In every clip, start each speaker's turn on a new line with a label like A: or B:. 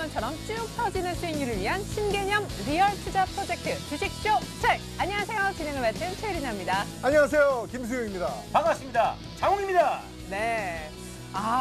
A: 홈런처럼 쭉 터지는 수익률을 위한 신개념 리얼 투자 프로젝트 주식쇼 스타일. 안녕하세요. 진행을 맡은 최리나입니다.
B: 안녕하세요. 김수영입니다.
C: 반갑습니다. 장홍입니다.
A: 네.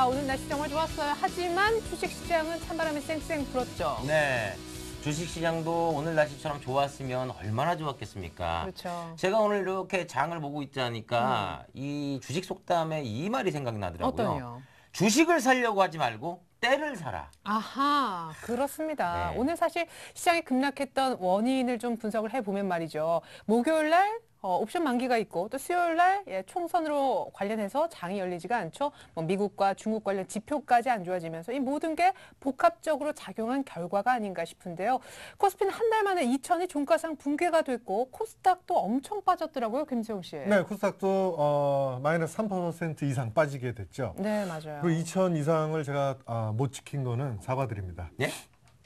A: 오늘 날씨 정말 좋았어요. 하지만 주식시장은 찬바람이 쌩쌩 불었죠.
C: 네. 주식시장도 오늘 날씨처럼 좋았으면 얼마나 좋았겠습니까?
A: 그렇죠.
C: 제가 오늘 이렇게 장을 보고 있자니까 이 주식 속담에 이 말이 생각나더라고요.
A: 어떤요?
C: 주식을 사려고 하지 말고 때를 사라.
A: 아하, 그렇습니다.
C: 네.
A: 오늘 사실 시장이 급락했던 원인을 좀 분석을 해보면 말이죠. 목요일 날 옵션 만기가 있고 또 수요일 날 총선으로 관련해서 장이 열리지가 않죠. 미국과 중국 관련 지표까지 안 좋아지면서 이 모든 게 복합적으로 작용한 결과가 아닌가 싶은데요. 코스피는 한 달 만에 2천이 종가상 붕괴가 됐고 코스닥도 엄청 빠졌더라고요, 김세용 씨.
B: 네, 코스닥도 마이너스 3% 이상 빠지게 됐죠.
A: 네, 맞아요.
B: 그리고 2천 이상을 제가 못 지킨 거는 사과드립니다.
C: 예?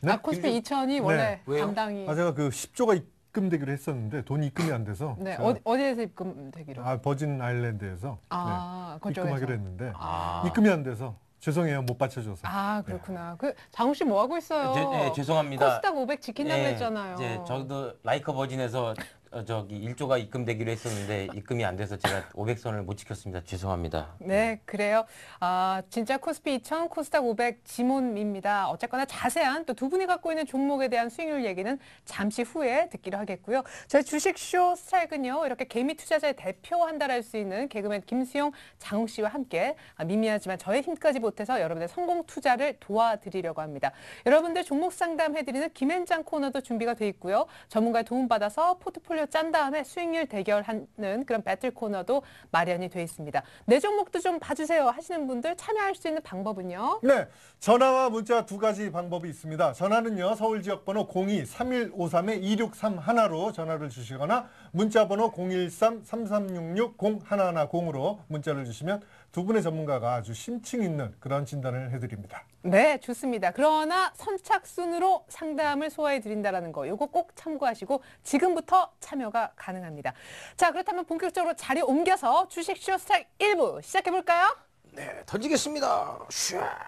B: 네?
A: 코스피 2천이 원래
C: 네, 왜요?
A: 담당이.
B: 제가 그 10조가 입금되기로 했었는데 돈이 입금이 안 돼서
A: 네,
B: 제가
A: 어디에서 입금되기로?
B: 버진 아일랜드에서
A: 그쪽에서.
B: 입금하기로 했는데
C: 아.
B: 입금이 안 돼서 죄송해요. 못 받쳐줘서.
A: 그렇구나. 장우 씨 뭐 하고 있어요?
C: 죄송합니다.
A: 코스닥 500 지킨다고 했잖아요.
C: 저도 라이커 버진에서 저기 1조가 입금되기로 했었는데 입금이 안 돼서 제가 500선을 못 지켰습니다. 죄송합니다.
A: 네, 그래요. 진짜 코스피 2000, 코스닥 500 지몬입니다. 어쨌거나 자세한 또 두 분이 갖고 있는 종목에 대한 수익률 얘기는 잠시 후에 듣기로 하겠고요. 저희 주식쇼 스타일은요, 이렇게 개미 투자자의 대표한다라 할 수 있는 개그맨 김수용, 장욱 씨와 함께 미미하지만 저의 힘까지 보태서 여러분의 성공 투자를 도와드리려고 합니다. 여러분들 종목 상담해드리는 김앤장 코너도 준비가 돼 있고요. 전문가의 도움받아서 포트폴리오 짠 다음에 수익률 대결하는 그런 배틀 코너도 마련이 돼 있습니다. 내 종목도 좀 봐주세요 하시는 분들 참여할 수 있는 방법은요?
B: 네, 전화와 문자 두 가지 방법이 있습니다. 전화는요, 서울 지역번호 02-3153-2631로 전화를 주시거나 문자번호 013-3366-0110으로 문자를 주시면 두 분의 전문가가 아주 심층 있는 그런 진단을 해드립니다.
A: 네, 좋습니다. 그러나 선착순으로 상담을 소화해드린다는 거, 요거 꼭 참고하시고 지금부터 참여가 가능합니다. 자, 그렇다면 본격적으로 자리 옮겨서 주식쇼 스타일 1부 시작해볼까요?
C: 네, 던지겠습니다. 슈아.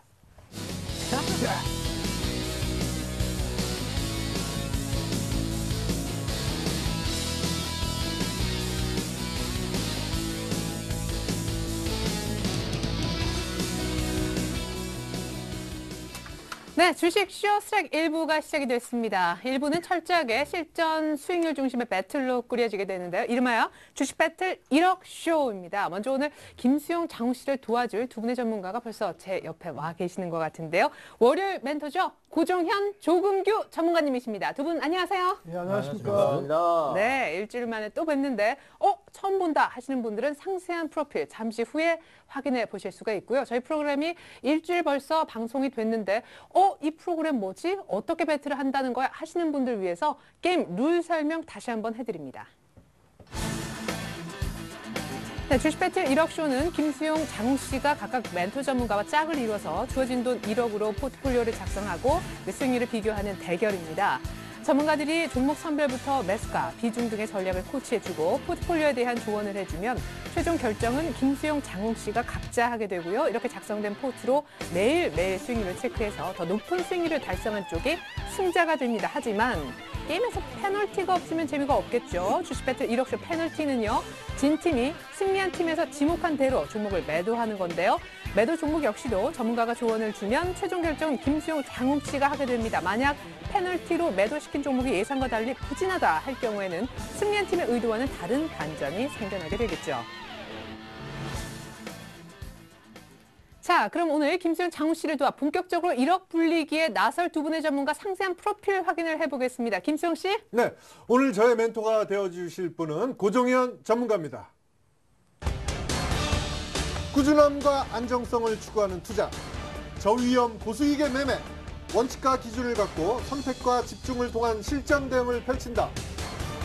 A: 네, 주식쇼 스트라이크 1부가 시작이 됐습니다. 1부는 철저하게 실전 수익률 중심의 배틀로 꾸려지게 되는데요. 이름하여 주식 배틀 1억 쇼입니다. 먼저 오늘 김수용, 장우 씨를 도와줄 두 분의 전문가가 벌써 제 옆에 와 계시는 것 같은데요. 월요일 멘토죠. 고종현, 조금규 전문가님이십니다. 두 분 안녕하세요.
B: 네, 안녕하십니까.
A: 네, 일주일 만에 또 뵙는데 처음 본다 하시는 분들은 상세한 프로필 잠시 후에 확인해 보실 수가 있고요. 저희 프로그램이 일주일 벌써 방송이 됐는데 이 프로그램 뭐지? 어떻게 배틀을 한다는 거야? 하시는 분들 위해서 게임 룰 설명 다시 한번 해드립니다. 네, 주식 배틀 1억 쇼는 김수용, 장욱 씨가 각각 멘토 전문가와 짝을 이뤄서 주어진 돈 1억으로 포트폴리오를 작성하고 수익률을 비교하는 대결입니다. 전문가들이 종목 선별부터 매수가, 비중 등의 전략을 코치해주고 포트폴리오에 대한 조언을 해주면 최종 결정은 김수용, 장욱 씨가 각자 하게 되고요. 이렇게 작성된 포트로 매일매일 수익률을 체크해서 더 높은 수익률을 달성한 쪽이 승자가 됩니다. 하지만 게임에서 페널티가 없으면 재미가 없겠죠. 주식 배틀 1억쇼 페널티는요, 진 팀이 승리한 팀에서 지목한 대로 종목을 매도하는 건데요. 매도 종목 역시도 전문가가 조언을 주면 최종 결정은 김수용, 장욱 씨가 하게 됩니다. 만약 페널티로 매도시킨 종목이 예상과 달리 부진하다 할 경우에는 승리한 팀의 의도와는 다른 반전이 생겨나게 되겠죠. 자, 그럼 오늘 김수영, 장우 씨를 도와 본격적으로 1억 불리기에 나설 두 분의 전문가 상세한 프로필 확인을 해보겠습니다. 김수영 씨?
B: 네, 오늘 저의 멘토가 되어주실 분은 고종현 전문가입니다. 꾸준함과 안정성을 추구하는 투자, 저위험 고수익의 매매, 원칙과 기준을 갖고 선택과 집중을 통한 실전 대응을 펼친다.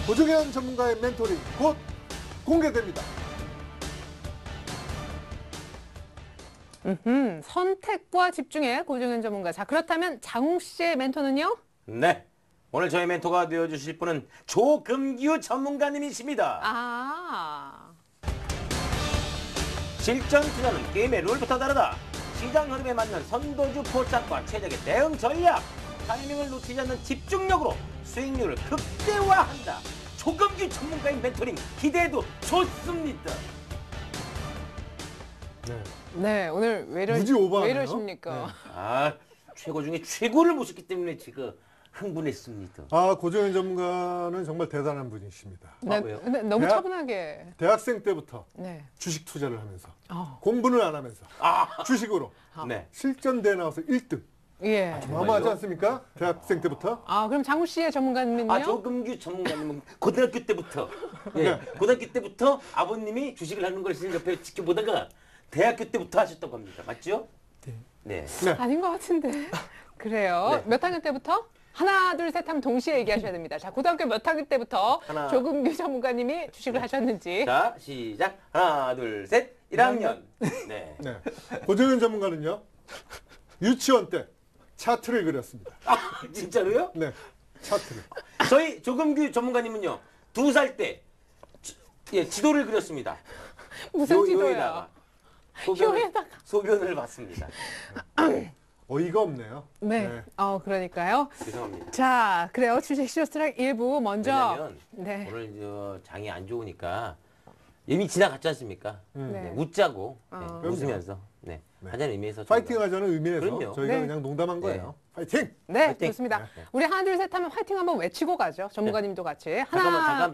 B: 고종현 전문가의 멘토링 곧 공개됩니다.
A: 선택과 집중의 고종현 전문가. 자, 그렇다면 장욱 씨의 멘토는요?
C: 네. 오늘 저희 멘토가 되어주실 분은 조금규 전문가님이십니다.
D: 실전 투자는 게임의 룰부터 다르다. 시장 흐름에 맞는 선도주 포착과 최적의 대응 전략.
C: 타이밍을 놓치지 않는 집중력으로 수익률을 극대화한다. 조금규 전문가의 멘토링 기대해도 좋습니다.
B: 네.
A: 네, 오늘
B: 무지 오버하네요.
A: 왜 이러십니까?
C: 아, 최고 중에 최고를 모셨기 때문에 지금 흥분했습니다.
B: 아, 고정현 전문가는 정말 대단한 분이십니다.
A: 네,
C: 왜요?
A: 근데 너무
B: 대학-
A: 차분하게.
B: 대학생 때부터
A: 네.
B: 주식 투자를 하면서
A: 어,
B: 공부는 안 하면서 주식으로
C: 네.
B: 실전대회 나와서 1등.
A: 예.
B: 어마어마하지 않습니까? 대학생 때부터.
A: 아, 그럼 장우 씨의 전문가님은요?
C: 아, 조금규 전문가님은 고등학교 때부터, 예, 고등학교 때부터 아버님이 주식을 하는 걸 옆에 지켜보다가 대학교 때부터 하셨다고 합니다. 맞죠? 네.
B: 네.
A: 아닌 것 같은데. 그래요.
C: 네.
A: 몇 학년 때부터? 하나, 둘, 셋 하면 동시에 얘기하셔야 됩니다. 자, 고등학교 몇 학년 때부터
C: 하나.
A: 조금규 전문가님이 주식을 하셨는지.
C: 자, 시작. 하나, 둘, 셋. 1학년. 네.
B: 네. 고정현 전문가는요. 유치원 때 차트를 그렸습니다.
C: 아, 진짜로요?
B: 네. 차트를.
C: 저희 조금규 전문가님은요. 2살 때 지도를 그렸습니다.
A: 무슨 지도야?
C: 요에다가
A: 요에다가.
C: 소변을 봤습니다.
B: 어이가 없네요.
A: 네. 그러니까요.
C: 죄송합니다.
A: 자, 그래요. 주식 쇼스트랙 1부 먼저.
C: 왜냐면
A: 네.
C: 오늘 장이 안 좋으니까 이미 지나갔지 않습니까?
A: 네.
C: 네, 웃자고 네,
A: 어.
C: 웃으면서 네,
B: 네.
C: 하자는 의미에서
B: 파이팅
C: 저희가-
B: 하자는 의미에서
C: 그럼요.
B: 저희가
A: 네.
B: 그냥 농담한 거예요. 파이팅!
A: 네,
C: 화이팅!
A: 좋습니다.
C: 네.
A: 우리 하나, 둘, 셋 하면 화이팅 한번 외치고 가죠. 전문가님도 같이.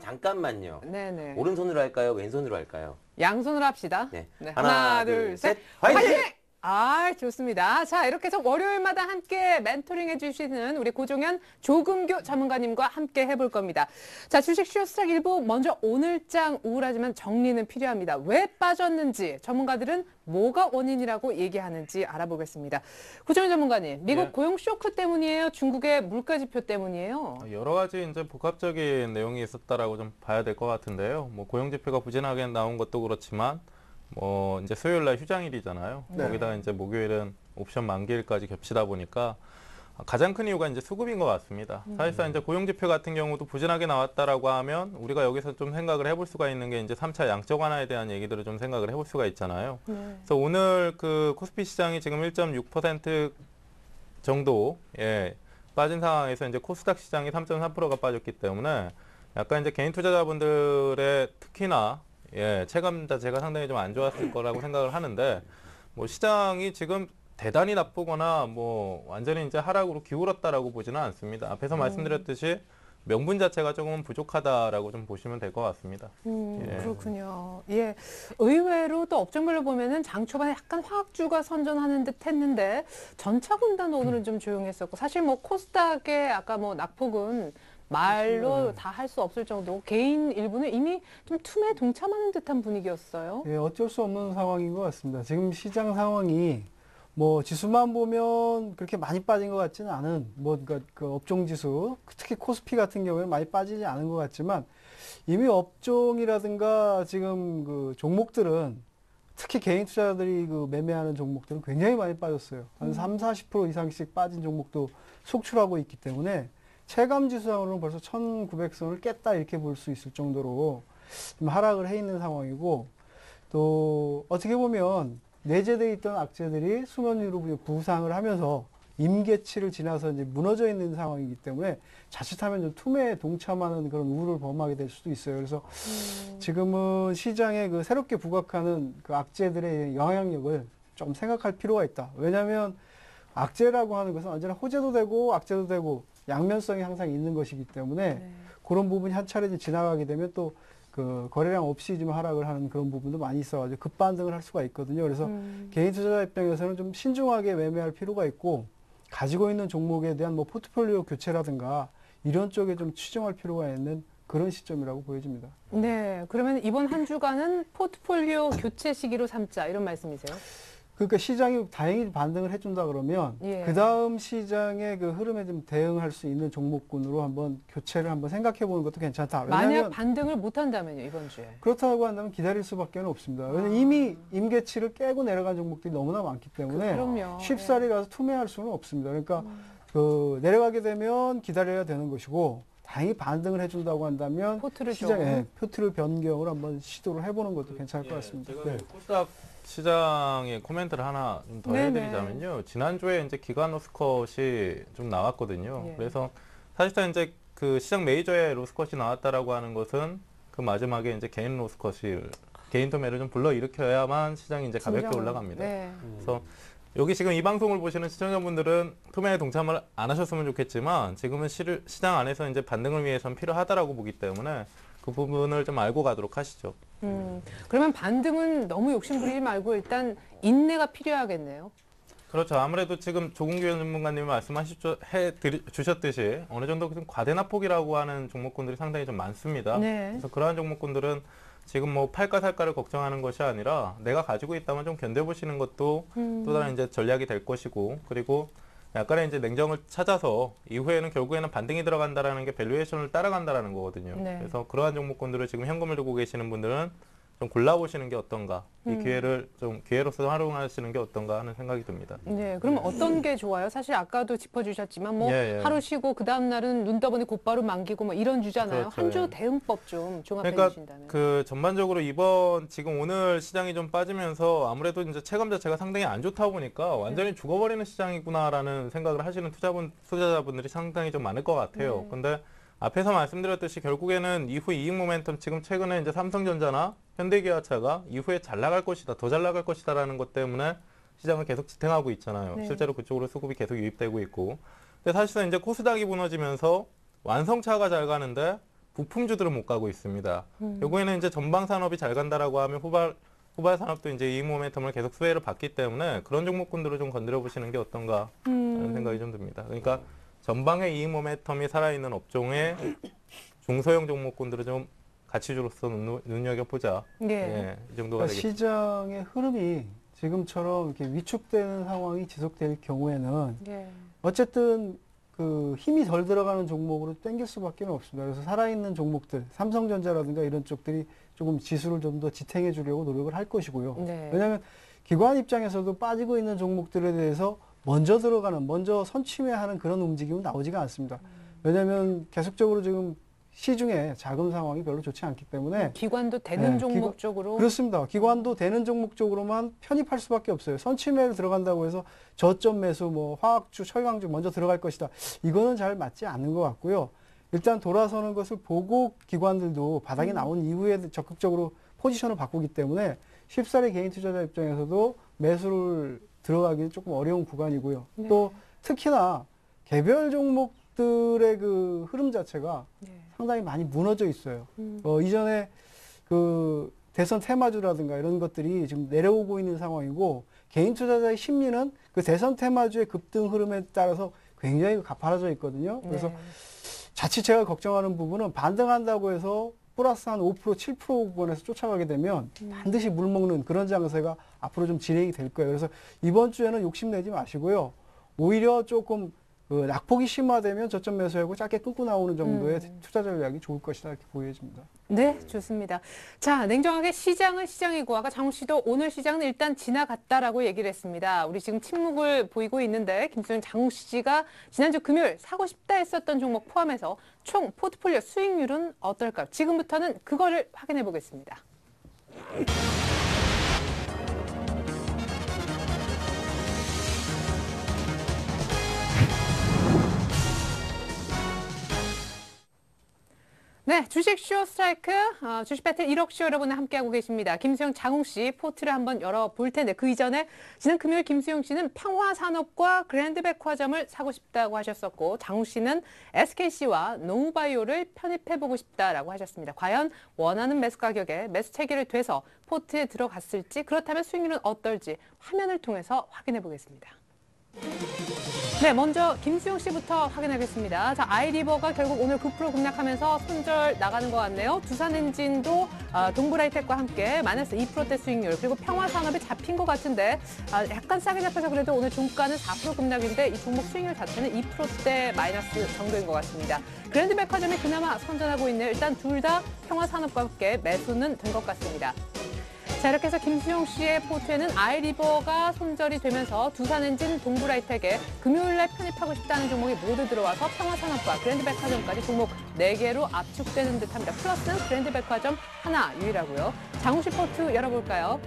C: 잠깐만요.
A: 네네.
C: 오른손으로 할까요? 왼손으로 할까요?
A: 양손으로 합시다.
C: 네.
A: 하나, 둘, 셋.
C: 화이팅!
A: 화이팅! 아, 좋습니다. 자, 이렇게 해서 월요일마다 함께 멘토링 해주시는 우리 고종현 조금규 전문가님과 함께 해볼 겁니다. 자, 주식 쇼스트랙 1부 먼저 오늘장 우울하지만 정리는 필요합니다. 왜 빠졌는지 전문가들은 뭐가 원인이라고 얘기하는지 알아보겠습니다. 고종현 전문가님, 미국
D: 네.
A: 고용 쇼크 때문이에요? 중국의 물가지표 때문이에요?
D: 여러 가지 이제 복합적인 내용이 있었다라고 좀 봐야 될 것 같은데요. 뭐 고용 지표가 부진하게 나온 것도 그렇지만 뭐 이제 수요일 날 휴장일이잖아요.
B: 네.
D: 거기다가 이제 목요일은 옵션 만기일까지 겹치다 보니까 가장 큰 이유가 이제 수급인 것 같습니다. 사실상 이제 고용 지표 같은 경우도 부진하게 나왔다라고 하면 우리가 여기서 좀 생각을 해볼 수가 있는 게 이제 3차 양적 완화에 대한 얘기들을 좀 생각을 해볼 수가 있잖아요. 그래서 오늘 그 코스피 시장이 지금 1.6% 정도 빠진 상황에서 이제 코스닥 시장이 3.3%가 빠졌기 때문에 약간 이제 개인 투자자분들의 특히나 체감 자체가 상당히 좀 안 좋았을 거라고 생각을 하는데 뭐 시장이 지금 대단히 나쁘거나 뭐 완전히 이제 하락으로 기울었다라고 보지는 않습니다. 앞에서 말씀드렸듯이 명분 자체가 조금 부족하다라고 좀 보시면 될 것 같습니다.
A: 그렇군요. 예. 의외로 또 업종별로 보면은 장 초반에 약간 화학주가 선전하는 듯 했는데 전차군단도 오늘은 좀 조용했었고 사실 뭐 코스닥의 아까 뭐 낙폭은 말로 다 할 수 없을 정도고 개인 일부는 이미 좀 툼에 동참하는 듯한 분위기였어요.
E: 예, 어쩔 수 없는 상황인 것 같습니다. 지금 시장 상황이 뭐 지수만 보면 그렇게 많이 빠진 것 같지는 않은 그러니까 그 업종 지수 특히 코스피 같은 경우에는 많이 빠지지 않은 것 같지만 이미 업종이라든가 지금 그 종목들은 특히 개인 투자자들이 그 매매하는 종목들은 굉장히 많이 빠졌어요. 한 30-40% 이상씩 빠진 종목도 속출하고 있기 때문에 체감 지수상으로는 벌써 1900선을 깼다 이렇게 볼 수 있을 정도로 좀 하락을 해 있는 상황이고 또 어떻게 보면 내재되어 있던 악재들이 수면 위로 부상을 하면서 임계치를 지나서 이제 무너져 있는 상황이기 때문에 자칫하면 좀 툼에 동참하는 그런 우를 범하게 될 수도 있어요. 그래서 지금은 시장에 그 새롭게 부각하는 그 악재들의 영향력을 좀 생각할 필요가 있다. 왜냐하면 악재라고 하는 것은 언제나 호재도 되고 악재도 되고 양면성이 항상 있는 것이기 때문에 그런 부분이 한 차례 지나가게 되면 또 그 거래량 없이 좀 하락을 하는 그런 부분도 많이 있어가지고 급반등을 할 수가 있거든요. 그래서 개인 투자자 입장에서는 좀 신중하게 매매할 필요가 있고 가지고 있는 종목에 대한 뭐 포트폴리오 교체라든가 이런 쪽에 좀 치중할 필요가 있는 그런 시점이라고 보여집니다.
A: 네, 그러면 이번 한 주간은 포트폴리오 교체 시기로 삼자 이런 말씀이세요?
E: 그러니까 시장이 다행히 반등을 해준다 그러면
A: 예.
E: 그 다음 시장의 그 흐름에 좀 대응할 수 있는 종목군으로 한번 교체를 한번 생각해 보는 것도 괜찮다.
A: 만약
E: 왜냐하면
A: 반등을 못 한다면요, 이번 주에.
E: 그렇다고 한다면 기다릴 수밖에 없습니다. 왜냐하면 이미 임계치를 깨고 내려간 종목들이 너무나 많기 때문에
A: 그럼요.
E: 쉽사리 가서 투매할 수는 없습니다. 그러니까 그 내려가게 되면 기다려야 되는 것이고 다행히 반등을 해준다고 한다면
A: 포트를
E: 시장에
A: 좀.
E: 표트를 변경을 한번 시도를 해보는 것도 괜찮을 것 같습니다.
D: 제가
E: 네.
D: 코스닥 시장의 코멘트를 하나 좀 더
A: 네네.
D: 해드리자면요. 지난주에 이제 기관 로스컷이 좀 나왔거든요.
A: 예.
D: 그래서 사실상 이제 그 시장 메이저에 로스컷이 나왔다라고 하는 것은 그 마지막에 이제 개인 로스컷이 개인 도매를 좀 불러일으켜야만 시장이 이제 가볍게
A: 진정은.
D: 올라갑니다.
A: 네.
D: 그래서 여기 지금 이 방송을 보시는 시청자분들은 투매에 동참을 안 하셨으면 좋겠지만 지금은 시장 안에서 이제 반등을 위해서는 필요하다라고 보기 때문에 그 부분을 좀 알고 가도록 하시죠.
A: 그러면 반등은 너무 욕심부리지 말고 일단 인내가 필요하겠네요.
D: 그렇죠. 아무래도 지금 조공규 전문가님이 주셨듯이 어느 정도 좀 과대납폭이라고 하는 종목군들이 상당히 좀 많습니다.
A: 네.
D: 그래서 그러한 종목군들은 지금 뭐 팔까 살까를 걱정하는 것이 아니라 내가 가지고 있다면 좀 견뎌보시는 것도 또 다른 이제 전략이 될 것이고, 그리고 약간의 이제 냉정을 찾아서 이후에는 결국에는 반등이 들어간다라는 게 밸류에이션을 따라간다라는 거거든요.
A: 네.
D: 그래서 그러한 종목군들을 지금 현금을 두고 계시는 분들은 좀 골라보시는 게 어떤가, 이 기회를 좀 기회로서 활용하시는 게 어떤가 하는 생각이 듭니다.
A: 네, 그럼 어떤 게 좋아요? 사실 아까도 짚어주셨지만 뭐
D: 예, 예.
A: 하루 쉬고 그 다음 날은 눈 떠보니 곧바로 만기고 뭐 이런 주잖아요.
D: 그렇죠,
A: 한 주
D: 예.
A: 대응법 좀 종합해
D: 그러니까
A: 주신다면.
D: 그 전반적으로 지금 오늘 시장이 좀 빠지면서 아무래도 이제 체감 자체가 상당히 안 좋다 보니까 완전히 죽어버리는 시장이구나라는 생각을 하시는 투자자분들이 상당히 좀 많을 것 같아요. 근데 앞에서 말씀드렸듯이 결국에는 이후 이익 모멘텀, 지금 최근에 이제 삼성전자나 현대기아차가 이후에 잘 나갈 것이다, 더 잘 나갈 것이다라는 것 때문에 시장을 계속 지탱하고 있잖아요.
A: 네.
D: 실제로 그쪽으로 수급이 계속 유입되고 있고. 근데 사실상 이제 코스닥이 무너지면서 완성차가 잘 가는데 부품주들은 못 가고 있습니다. 요거에는 이제 전방 산업이 잘 간다라고 하면 후발 산업도 이제 이익 모멘텀을 계속 수혜를 받기 때문에 그런 종목군들을 좀 건드려 보시는 게 어떤가 하는 생각이 좀 듭니다. 그러니까 전방의 이익 모멘텀이 살아있는 업종의 중소형 종목군들을 좀 가치주로서 눈여겨보자.
A: 예.
D: 예, 이 정도가
E: 그러니까
D: 되겠습니다.
E: 시장의 흐름이 지금처럼 이렇게 위축되는 상황이 지속될 경우에는
A: 예.
E: 어쨌든 그 힘이 덜 들어가는 종목으로 땡길 수밖에 없습니다. 그래서 살아있는 종목들, 삼성전자라든가 이런 쪽들이 조금 지수를 좀 더 지탱해 주려고 노력을 할 것이고요.
A: 네.
E: 왜냐하면 기관 입장에서도 빠지고 있는 종목들에 대해서 먼저 선취매하는 그런 움직임은 나오지가 않습니다. 왜냐하면 계속적으로 지금 시중에 자금 상황이 별로 좋지 않기 때문에
A: 기관도 되는
E: 네,
A: 종목 쪽으로.
E: 그렇습니다. 기관도 되는 종목 쪽으로만 편입할 수밖에 없어요. 선취매를 들어간다고 해서 저점 매수, 뭐 화학주, 철강주 먼저 들어갈 것이다. 이거는 잘 맞지 않는 것 같고요. 일단 돌아서는 것을 보고 기관들도 바닥이 나온 이후에 적극적으로 포지션을 바꾸기 때문에 쉽사리 개인 투자자 입장에서도 매수를 들어가기 조금 어려운 구간이고요.
A: 네.
E: 또 특히나 개별 종목들의 그 흐름 자체가
A: 네.
E: 상당히 많이 무너져 있어요. 이전에 그 대선 테마주라든가 이런 것들이 지금 내려오고 있는 상황이고 개인 투자자의 심리는 그 대선 테마주의 급등 흐름에 따라서 굉장히 가파라져 있거든요. 그래서
A: 네.
E: 자칫 제가 걱정하는 부분은 반등한다고 해서 플러스 한 5%, 7% 부분에서 쫓아가게 되면 반드시 물먹는 그런 장세가 앞으로 좀 진행이 될 거예요. 그래서 이번 주에는 욕심내지 마시고요. 오히려 조금 그 낙폭이 심화되면 저점 매수하고 짧게 끊고 나오는 정도의 투자 전략이 좋을 것이다 이렇게 보여집니다.
A: 네, 좋습니다. 자, 냉정하게 시장은 시장이고 아까 장우 씨도 오늘 시장은 일단 지나갔다라고 얘기를 했습니다. 우리 지금 침묵을 보이고 있는데 김수영 장우 씨가 지난주 금요일 사고 싶다 했었던 종목 포함해서 총 포트폴리오 수익률은 어떨까요? 지금부터는 그거를 확인해 보겠습니다. 네, 주식 쇼 스트라이크, 주식 배틀 1억 쇼 여러분 함께하고 계십니다. 김수영, 장웅 씨 포트를 한번 열어볼 텐데 그 이전에 지난 금요일 김수영 씨는 평화산업과 그랜드백화점을 사고 싶다고 하셨었고 장웅 씨는 SKC와 노우바이오를 편입해보고 싶다라고 하셨습니다. 과연 원하는 매수 가격에 매수 체계를 돼서 포트에 들어갔을지 그렇다면 수익률은 어떨지 화면을 통해서 확인해 보겠습니다. 네, 먼저 김수영 씨부터 확인하겠습니다. 자, 아이리버가 결국 오늘 9% 급락하면서 손절 나가는 것 같네요. 두산엔진도 동부라이텍과 함께 마이너스 2%대 수익률, 그리고 평화산업이 잡힌 것 같은데 약간 싸게 잡혀서 그래도 오늘 종가는 4% 급락인데 이 종목 수익률 자체는 2%대 마이너스 정도인 것 같습니다. 그랜드백화점이 그나마 선전하고 있네요. 일단 둘 다 평화산업과 함께 매수는 된 것 같습니다. 자, 이렇게 해서 김수영 씨의 포트에는 아이리버가 손절이 되면서 두산엔진, 동부라이텍에 금요일날 편입하고 싶다는 종목이 모두 들어와서 평화산업과 그랜드백화점까지 종목 4개로 압축되는 듯합니다. 플러스는 그랜드백화점 하나 유일하고요. 장우 씨 포트 열어볼까요?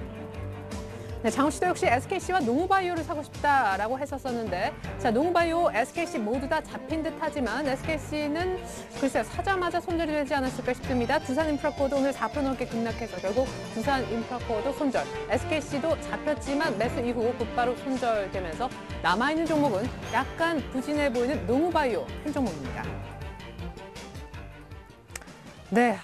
A: 네, 장우 씨도 역시 SKC와 농우바이오를 사고 싶다라고 했었었는데, 자, 농우바이오, SKC 모두 다 잡힌 듯하지만 SKC는 글쎄요, 사자마자 손절이 되지 않았을까 싶습니다. 두산인프라코어도 오늘 4% 넘게 급락해서 결국 두산인프라코어도 손절, SKC도 잡혔지만 매수 이후 곧바로 손절되면서 남아있는 종목은 약간 부진해 보이는 농우바이오 한 종목입니다. 네,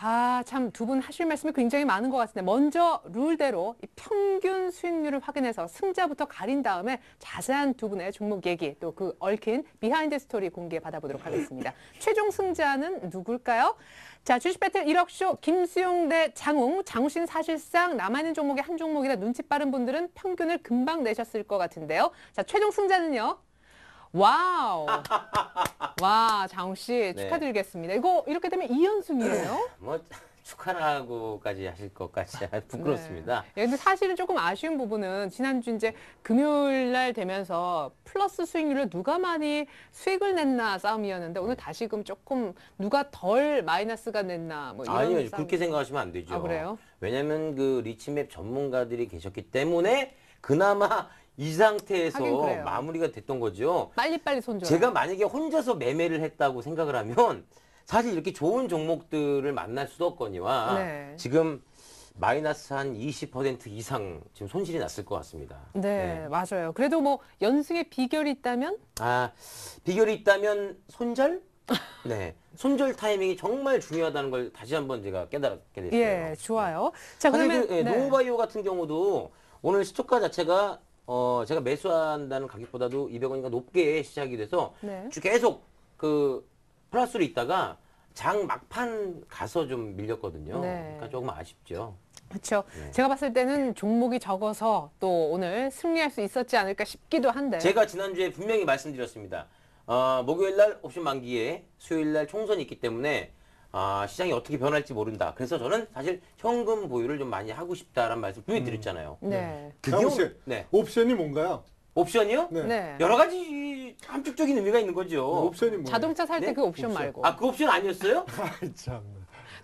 A: 참 두 분 하실 말씀이 굉장히 많은 것 같은데 먼저 룰대로 이 평균 수익률을 확인해서 승자부터 가린 다음에 자세한 두 분의 종목 얘기 또 그 얽힌 비하인드 스토리 공개 받아보도록 하겠습니다. 최종 승자는 누굴까요? 자, 주식 배틀 1억쇼 김수용 대 장웅. 장웅 씨는 사실상 남아있는 종목의 한 종목이라 눈치 빠른 분들은 평균을 금방 내셨을 것 같은데요. 자, 최종 승자는요. 와우. 와, 장우 씨 축하드리겠습니다. 이거 이렇게 되면 2연승이에요?
C: 뭐 축하라고까지 하실 것까지 부끄럽습니다.
A: 네. 근데 사실은 조금 아쉬운 부분은 지난주 이제 금요일 날 되면서 플러스 수익률로 누가 많이 수익을 냈나 싸움이었는데 오늘 다시금 조금 누가 덜 마이너스가 냈나 뭐 이런
C: 아니요,
A: 싸움.
C: 그렇게 생각하시면 안 되죠.
A: 아, 그래요?
C: 왜냐하면 그 리치맵 전문가들이 계셨기 때문에 그나마 이 상태에서
A: 하긴 그래요.
C: 마무리가 됐던 거죠.
A: 빨리빨리 손절.
C: 제가 만약에 혼자서 매매를 했다고 생각을 하면 사실 이렇게 좋은 종목들을 만날 수도 없거니와
A: 네.
C: 지금 마이너스 한 20% 이상 지금 손실이 났을 것 같습니다.
A: 네, 맞아요. 그래도 뭐 연승의 비결이 있다면?
C: 비결이 있다면 손절? 네. 손절 타이밍이 정말 중요하다는 걸 다시 한번 제가 깨달았게 됐어요.
A: 예, 좋아요. 자,
C: 사실
A: 그러면 네.
C: 노우바이오 같은 경우도 오늘 시초가 자체가 제가 매수한다는 가격보다도 200원인가 높게 시작이 돼서
A: 네.
C: 쭉 계속 그 플러스로 있다가 장 막판 가서 좀 밀렸거든요.
A: 네.
C: 그러니까 조금 아쉽죠.
A: 그렇죠.
C: 네.
A: 제가 봤을 때는 종목이 적어서 또 오늘 승리할 수 있었지 않을까 싶기도 한데.
C: 제가 지난주에 분명히 말씀드렸습니다. 목요일 날 옵션 만기에 수요일 날 총선이 있기 때문에 시장이 어떻게 변할지 모른다. 그래서 저는 사실 현금 보유를 좀 많이 하고 싶다라는 말씀 분명히 드렸잖아요.
A: 네.
B: 장우 씨,
C: 네.
B: 옵션이 뭔가요?
C: 옵션이요?
B: 네.
A: 네.
C: 여러 가지 함축적인 의미가 있는 거죠.
B: 옵션이 뭐예요?
A: 자동차 살 때
C: 네?
A: 그 옵션
B: 옵션.
A: 말고.
C: 그 옵션 아니었어요?
B: 아이 참.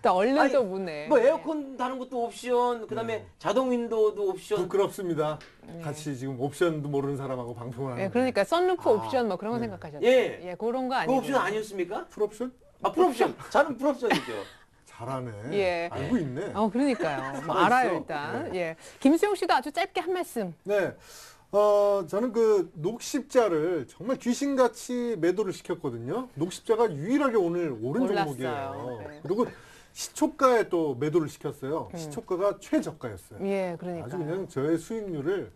A: 또 얼른
C: 아니,
A: 또 묻네.
C: 뭐 에어컨 다는 것도 옵션, 그다음에 자동 윈도우도 옵션.
B: 부끄럽습니다. 같이 지금 옵션도 모르는 사람하고 방송을 하는.
A: 네, 그러니까 썬루프 옵션 뭐 그런 거 생각하셨죠?
C: 예.
A: 그런 거
C: 그
A: 아니고.
C: 옵션 아니었습니까?
B: 풀옵션?
C: 풀옵션. 저는 풀옵션이죠.
B: 잘하네.
A: 예.
B: 알고 있네.
A: 그러니까요. 뭐
B: 살아
A: 알아요
B: 있어.
A: 일단.
B: 네.
A: 예. 김수용 씨도 아주 짧게 한 말씀.
B: 네. 저는 그 녹십자를 정말 귀신같이 매도를 시켰거든요. 녹십자가 유일하게 오늘 오른
A: 올랐어요.
B: 종목이에요.
A: 네.
B: 그리고 시초가에 또 매도를 시켰어요. 시초가가 최저가였어요.
A: 예, 그러니까.
B: 아주 그냥 저의 수익률을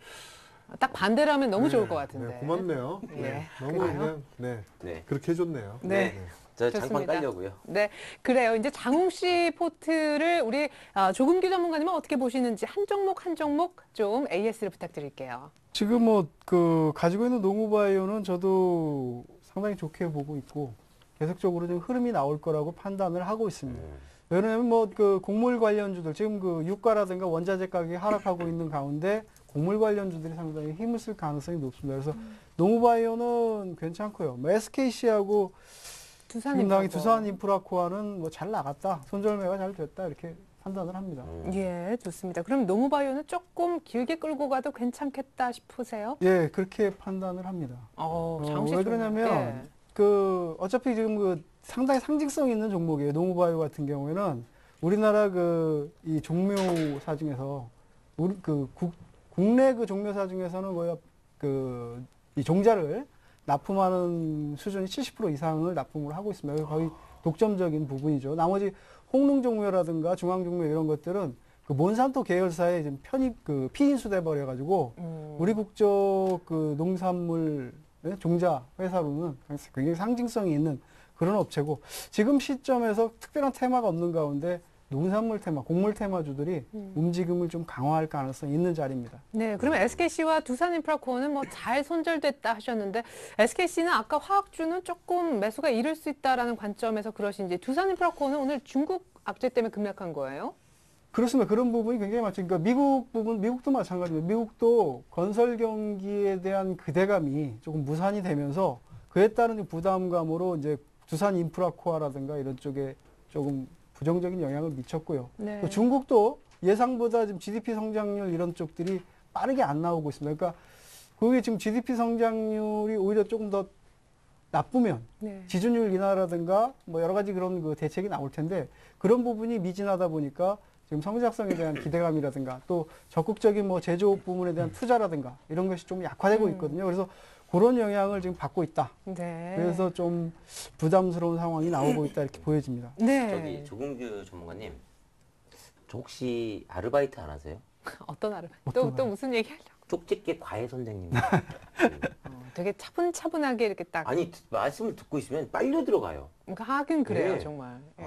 A: 딱 반대로 하면 너무
B: 네,
A: 좋을 것 같은데.
B: 네, 고맙네요.
A: 예,
B: 네, 너무
A: 그래요?
B: 그냥 네,
C: 네.
B: 그렇게 해줬네요.
A: 네.
C: 저
A: 좋습니다.
C: 장판 깔려고요.
A: 네, 그래요. 이제 장웅 씨 포트를 우리 조금규 전문가님은 어떻게 보시는지 한 종목 한 종목 좀 AS를 부탁드릴게요.
E: 지금 가지고 있는 농우바이오는 저도 상당히 좋게 보고 있고 계속적으로 좀 흐름이 나올 거라고 판단을 하고 있습니다. 왜냐하면 곡물 관련주들 지금 유가라든가 원자재 가격이 하락하고 있는 가운데 곡물 관련주들이 상당히 힘을 쓸 가능성이 높습니다. 그래서 농우바이오는 괜찮고요. SKC하고 상당히 두산인프라코어는 잘 나갔다, 손절매가 잘 됐다 이렇게 판단을 합니다.
A: 예, 좋습니다. 그럼 농우바이오는 조금 길게 끌고 가도 괜찮겠다 싶으세요?
E: 예, 그렇게 판단을 합니다.
A: 장웅 씨
E: 왜
A: 좋네요.
E: 그러냐면 어차피 지금 상당히 상징성 있는 종목이에요. 농우바이오 같은 경우에는 우리나라 이 종묘사 중에서 국내 종묘사 중에서는 거의 이 종자를 납품하는 수준이 70% 이상을 납품을 하고 있습니다. 거의 독점적인 부분이죠. 나머지 홍릉종묘라든가 중앙종묘 이런 것들은 몬산토 계열사의 지금 피인수돼 버려가지고 우리 국적 농산물 종자 회사로는 굉장히 상징성이 있는 그런 업체고, 지금 시점에서 특별한 테마가 없는 가운데 농산물 테마, 곡물 테마주들이 움직임을 좀 강화할 가능성이 있는 자리입니다.
A: 네, 그러면 SKC와 두산인프라코어는 잘 손절됐다 하셨는데 SKC는 아까 화학주는 조금 매수가 이를 수 있다라는 관점에서 그러신지, 두산인프라코어는 오늘 중국 악재 때문에 급락한 거예요?
E: 그렇습니다. 그런 부분이 굉장히 많죠. 그러니까 미국도 마찬가지입니다. 미국도 건설 경기에 대한 기대감이 조금 무산이 되면서 그에 따른 부담감으로 이제 두산인프라코어라든가 이런 쪽에 조금 부정적인 영향을 미쳤고요.
A: 네.
E: 또 중국도 예상보다 지금 GDP 성장률 이런 쪽들이 빠르게 안 나오고 있습니다. 그러니까 그게 지금 GDP 성장률이 오히려 조금 더 나쁘면
A: 네.
E: 지준율 인하라든가 뭐 여러 가지 그런 그 대책이 나올 텐데 그런 부분이 미진하다 보니까 지금 성장성에 대한 기대감이라든가 또 적극적인 뭐 제조업 부문에 대한 투자라든가 이런 것이 좀 약화되고 있거든요. 그래서 그런 영향을 지금 받고 있다.
A: 네.
E: 그래서 좀 부담스러운 상황이 나오고 있다 이렇게 보여집니다.
A: 네.
C: 저기 조금규 전문가님, 저 혹시 아르바이트 안 하세요?
A: 어떤 아르바이트?
E: 어떤
A: 또 무슨 얘기 하려고?
C: 쪽집게 과외 선생님.
A: 되게 차분차분하게 이렇게 딱.
C: 아니 말씀을 듣고 있으면 빨려 들어가요.
A: 그러니까 하긴 그래요,
C: 네.
A: 정말. 예.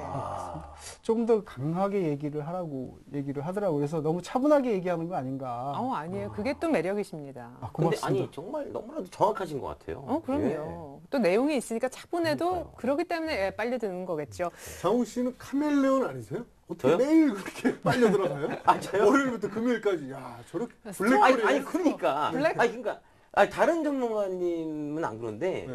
E: 조금 더 강하게 얘기를 하라고 얘기를 하더라고요. 그래서 너무 차분하게 얘기하는 거 아닌가.
A: 아니에요. 그게 또 매력이십니다.
E: 아,
C: 근데
E: 고맙습니다.
C: 아니 정말 너무나도 정확하신 것 같아요.
A: 그럼요. 또 내용이 있으니까 차분해도
C: 그러니까요.
A: 그러기 때문에 빨려드는 거겠죠.
B: 장욱 씨는 카멜레온 아니세요? 어떻게
C: 저요?
B: 매일 그렇게 빨려 들어가요?
C: 아 저요?
B: 월요일부터 금요일까지. 야, 저렇게
A: 스트레스.
C: 아니,
B: 블랙홀이.
C: 아니 그러니까.
A: 블랙-
C: 아니 그러니까. 아니, 다른 전문가님은 안 그런데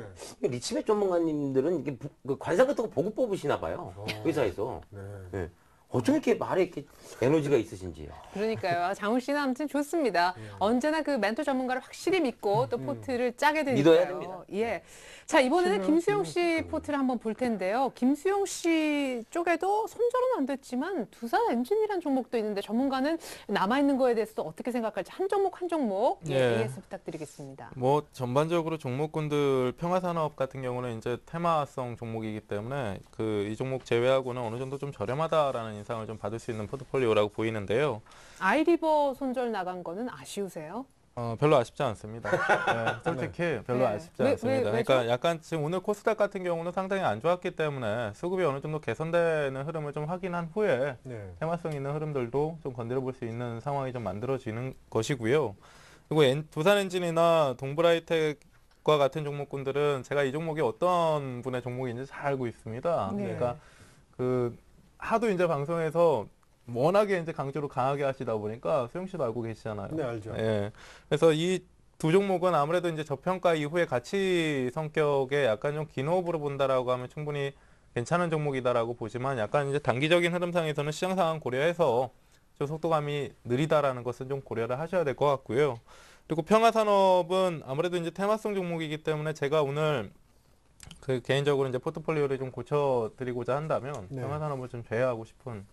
B: 네.
C: 리치백 전문가님들은 이게 그 관상 같은 거 보고 뽑으시나 봐요. 회사에서.
B: 네.
C: 네. 어쩜 이렇게 말에 이렇게 에너지가 있으신지.
A: 그러니까요. 장훈 씨는 아무튼 좋습니다. 언제나 그 멘토 전문가를 확실히 믿고 또 포트를 짜게 되니까요.
C: 믿어야 됩니다.
A: 예. 자, 이번에는
E: 신뢰-
A: 김수용 씨 포트를 한번 볼 텐데요. 김수용 씨 쪽에도 손절은 안 됐지만 두산 엔진이라는 종목도 있는데 전문가는 남아있는 거에 대해서 어떻게 생각할지 한 종목 한 종목
D: 예.
A: AS 부탁드리겠습니다.
D: 뭐 전반적으로 종목군들 평화산업 같은 경우는 이제 테마성 종목이기 때문에 그 이 종목 제외하고는 어느 정도 좀 저렴하다라는 인상을 좀 받을 수 있는 포트폴리오라고 보이는데요.
A: 아이리버 손절 나간 거는 아쉬우세요?
D: 별로 아쉽지 않습니다. 네, 솔직히 별로
A: 네.
D: 아쉽지
A: 왜-
D: 않습니다.
A: 왜죠?
D: 그러니까 약간 지금 오늘 코스닥 같은 경우는 상당히 안 좋았기 때문에 수급이 어느 정도 개선되는 흐름을 좀 확인한 후에
B: 네.
D: 테마성 있는 흐름들도 좀 건드려 볼 수 있는 상황이 좀 만들어지는 것이고요. 그리고 두산엔진이나 동부라이텍과 같은 종목군들은 제가 이 종목이 어떤 분의 종목인지 잘 알고 있습니다.
A: 네.
D: 그러니까 그 하도 이제 방송에서 워낙에 이제 강조를 강하게 하시다 보니까 수영 씨도 알고 계시잖아요.
B: 네, 알죠.
D: 예. 그래서 이 두 종목은 아무래도 이제 저평가 이후에 가치 성격의 약간 좀 긴 호흡으로 본다라고 하면 충분히 괜찮은 종목이다라고 보지만 약간 이제 단기적인 흐름상에서는 시장 상황 고려해서 좀 속도감이 느리다라는 것은 좀 고려를 하셔야 될 것 같고요. 그리고 평화산업은 아무래도 이제 테마성 종목이기 때문에 제가 오늘 그 개인적으로 이제 포트폴리오를 좀 고쳐드리고자 한다면
B: 네.
D: 평화산업을 좀 제외하고 싶은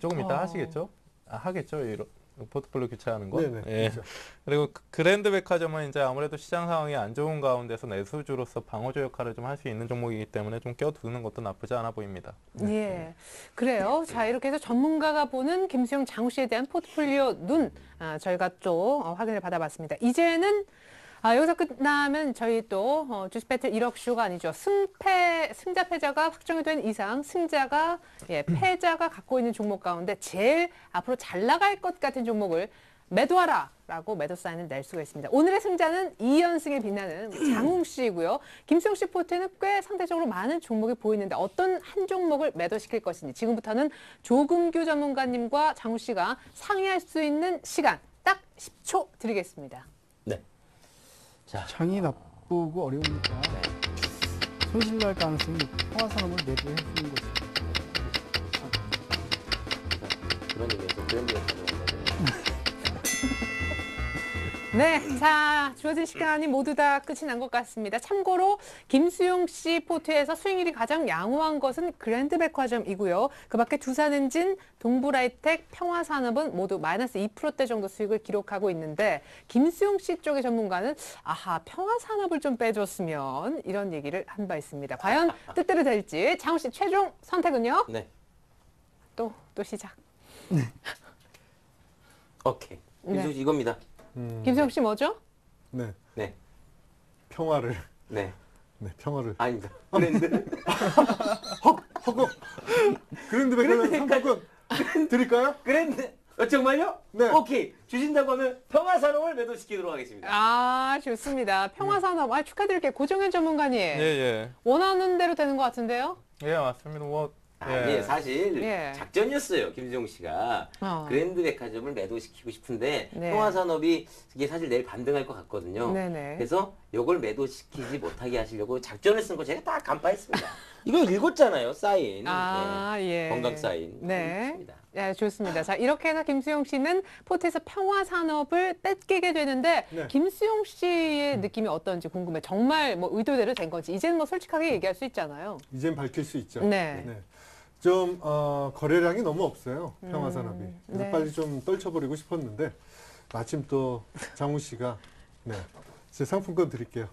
D: 조금 이따 하시겠죠? 하겠죠. 이런 포트폴리오 교체하는 거.
B: 네네.
D: 예.
B: 그렇죠.
D: 그리고 그랜드 백화점은 이제 아무래도 시장 상황이 안 좋은 가운데서 내수주로서 방어조 역할을 좀 할 수 있는 종목이기 때문에 좀 껴두는 것도 나쁘지 않아 보입니다.
A: 예, 그래요. 자, 이렇게 해서 전문가가 보는 김수영 장우 씨에 대한 포트폴리오 눈 저희가 또 확인을 받아봤습니다. 이제는 여기서 끝나면 저희 또 주식 배틀 1억 쇼가 아니죠. 승자 패자가 확정이 된 이상 승자가 패자가 갖고 있는 종목 가운데 제일 앞으로 잘 나갈 것 같은 종목을 매도하라라고 매도 사인을 낼 수가 있습니다. 오늘의 승자는 2연승에 빛나는 장웅 씨이고요. 김수영 씨 포트에는 꽤 상대적으로 많은 종목이 보이는데 어떤 한 종목을 매도시킬 것인지 지금부터는 조금규 전문가님과 장웅 씨가 상의할 수 있는 시간 딱 10초 드리겠습니다.
C: 네. 자,
E: 장이 나쁘고 어려우니까 손실 날 가능성이 높고 평화산업을 매도해 주는 거죠.
C: 그런 의미에서 브랜드가 가져왔는데.
A: 네, 자, 주어진 시간이 모두 다 끝이 난 것 같습니다. 참고로 김수용 씨 포트에서 수익률이 가장 양호한 것은 그랜드백화점이고요. 그 밖에 두산엔진, 동부라이텍, 평화산업은 모두 마이너스 2%대 정도 수익을 기록하고 있는데 김수용 씨 쪽의 전문가는 평화산업을 좀 빼줬으면 이런 얘기를 한 바 있습니다. 과연 뜻대로 될지 장훈 씨 최종 선택은요?
C: 네.
A: 또 시작.
C: 오케이. 김수 씨 이겁니다.
A: 김수용 씨 뭐죠?
B: 네.
C: 네.
B: 평화를.
C: 네.
B: 네, 평화를.
C: 아닙니다. 브랜드.
B: 허걱. 그랜드 백화점 상품권 드릴까요?
C: 그랜드. 정말요?
B: 네.
C: 오케이. 주신다고 하면 평화산업을 매도시키도록 하겠습니다.
A: 좋습니다. 평화산업. 축하드릴게요. 고정현 전문가님.
D: 예.
A: 원하는 대로 되는 것 같은데요?
D: 예, 맞습니다.
C: 아니 사실
A: 예.
C: 작전이었어요. 김수용 씨가 그랜드 백화점을 매도시키고 싶은데
A: 네.
C: 평화산업이 이게 사실 내일 반등할 것 같거든요.
A: 네네.
C: 그래서 요걸 매도시키지 못하게 하시려고 작전을 쓴 거 제가 다 간파했습니다. 이거 읽었잖아요, 사인.
A: 아, 예.
C: 건강 사인.
A: 네.
C: 있습니다.
A: 네, 좋습니다. 자, 이렇게 해서 김수용 씨는 포트에서 평화산업을 뺏기게 되는데,
B: 네.
A: 김수용 씨의 느낌이 어떤지 궁금해. 정말 뭐 의도대로 된 건지, 이제는 뭐 솔직하게 얘기할 수 있잖아요.
B: 이젠 밝힐 수 있죠.
A: 네.
B: 좀 거래량이 너무 없어요. 평화산업이. 그래서
A: 네.
B: 빨리 좀 떨쳐버리고 싶었는데 마침 또 장우 씨가 제 상품권 드릴게요.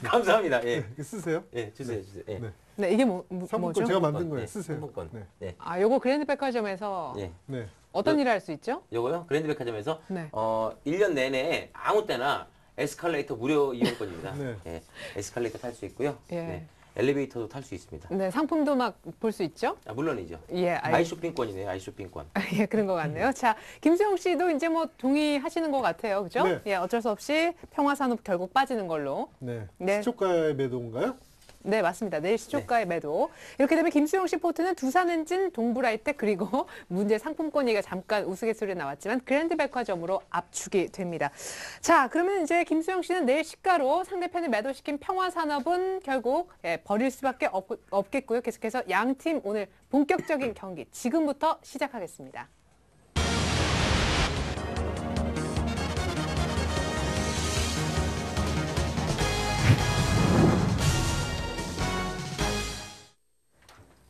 C: 감사합니다. 예.
B: 네, 이거 쓰세요.
C: 예, 주세요, 주세요. 예.
B: 네.
A: 네, 이게
B: 상품권
A: 뭐죠?
B: 제가 만든 거예요.
C: 네,
B: 쓰세요.
C: 상품권.
B: 네.
C: 네.
A: 아, 요거 그랜드 백화점에서
C: 예.
B: 네.
A: 어떤 일을 할 수 있죠?
C: 요거요? 그랜드 백화점에서
A: 네.
C: 1년 내내 아무 때나 에스컬레이터 무료 이용권입니다.
B: 네.
C: 예. 에스컬레이터 탈 수 있고요.
A: 예.
C: 네. 엘리베이터도 탈 수 있습니다.
A: 네, 상품도 막 볼 수 있죠?
C: 아, 물론이죠.
A: 예,
C: 아이쇼핑권이네요, 아이쇼핑권.
A: 예, 그런 것 같네요. 자, 김수용 씨도 이제 뭐 동의하시는 것 같아요. 그죠?
B: 네.
A: 예, 어쩔 수 없이 평화산업 결국 빠지는 걸로.
B: 네.
A: 네.
B: 시초가의 매도인가요?
A: 네, 맞습니다. 내일 시초가의 매도. 이렇게 되면 김수용 씨 포트는 두산엔진, 동부라이텍 그리고 문제 상품권 얘기가 잠깐 우스갯소리에 나왔지만 그랜드 백화점으로 압축이 됩니다. 자, 그러면 이제 김수용 씨는 내일 시가로 상대편을 매도시킨 평화산업은 결국 버릴 수밖에 없겠고요. 계속해서 양팀 오늘 본격적인 경기 지금부터 시작하겠습니다.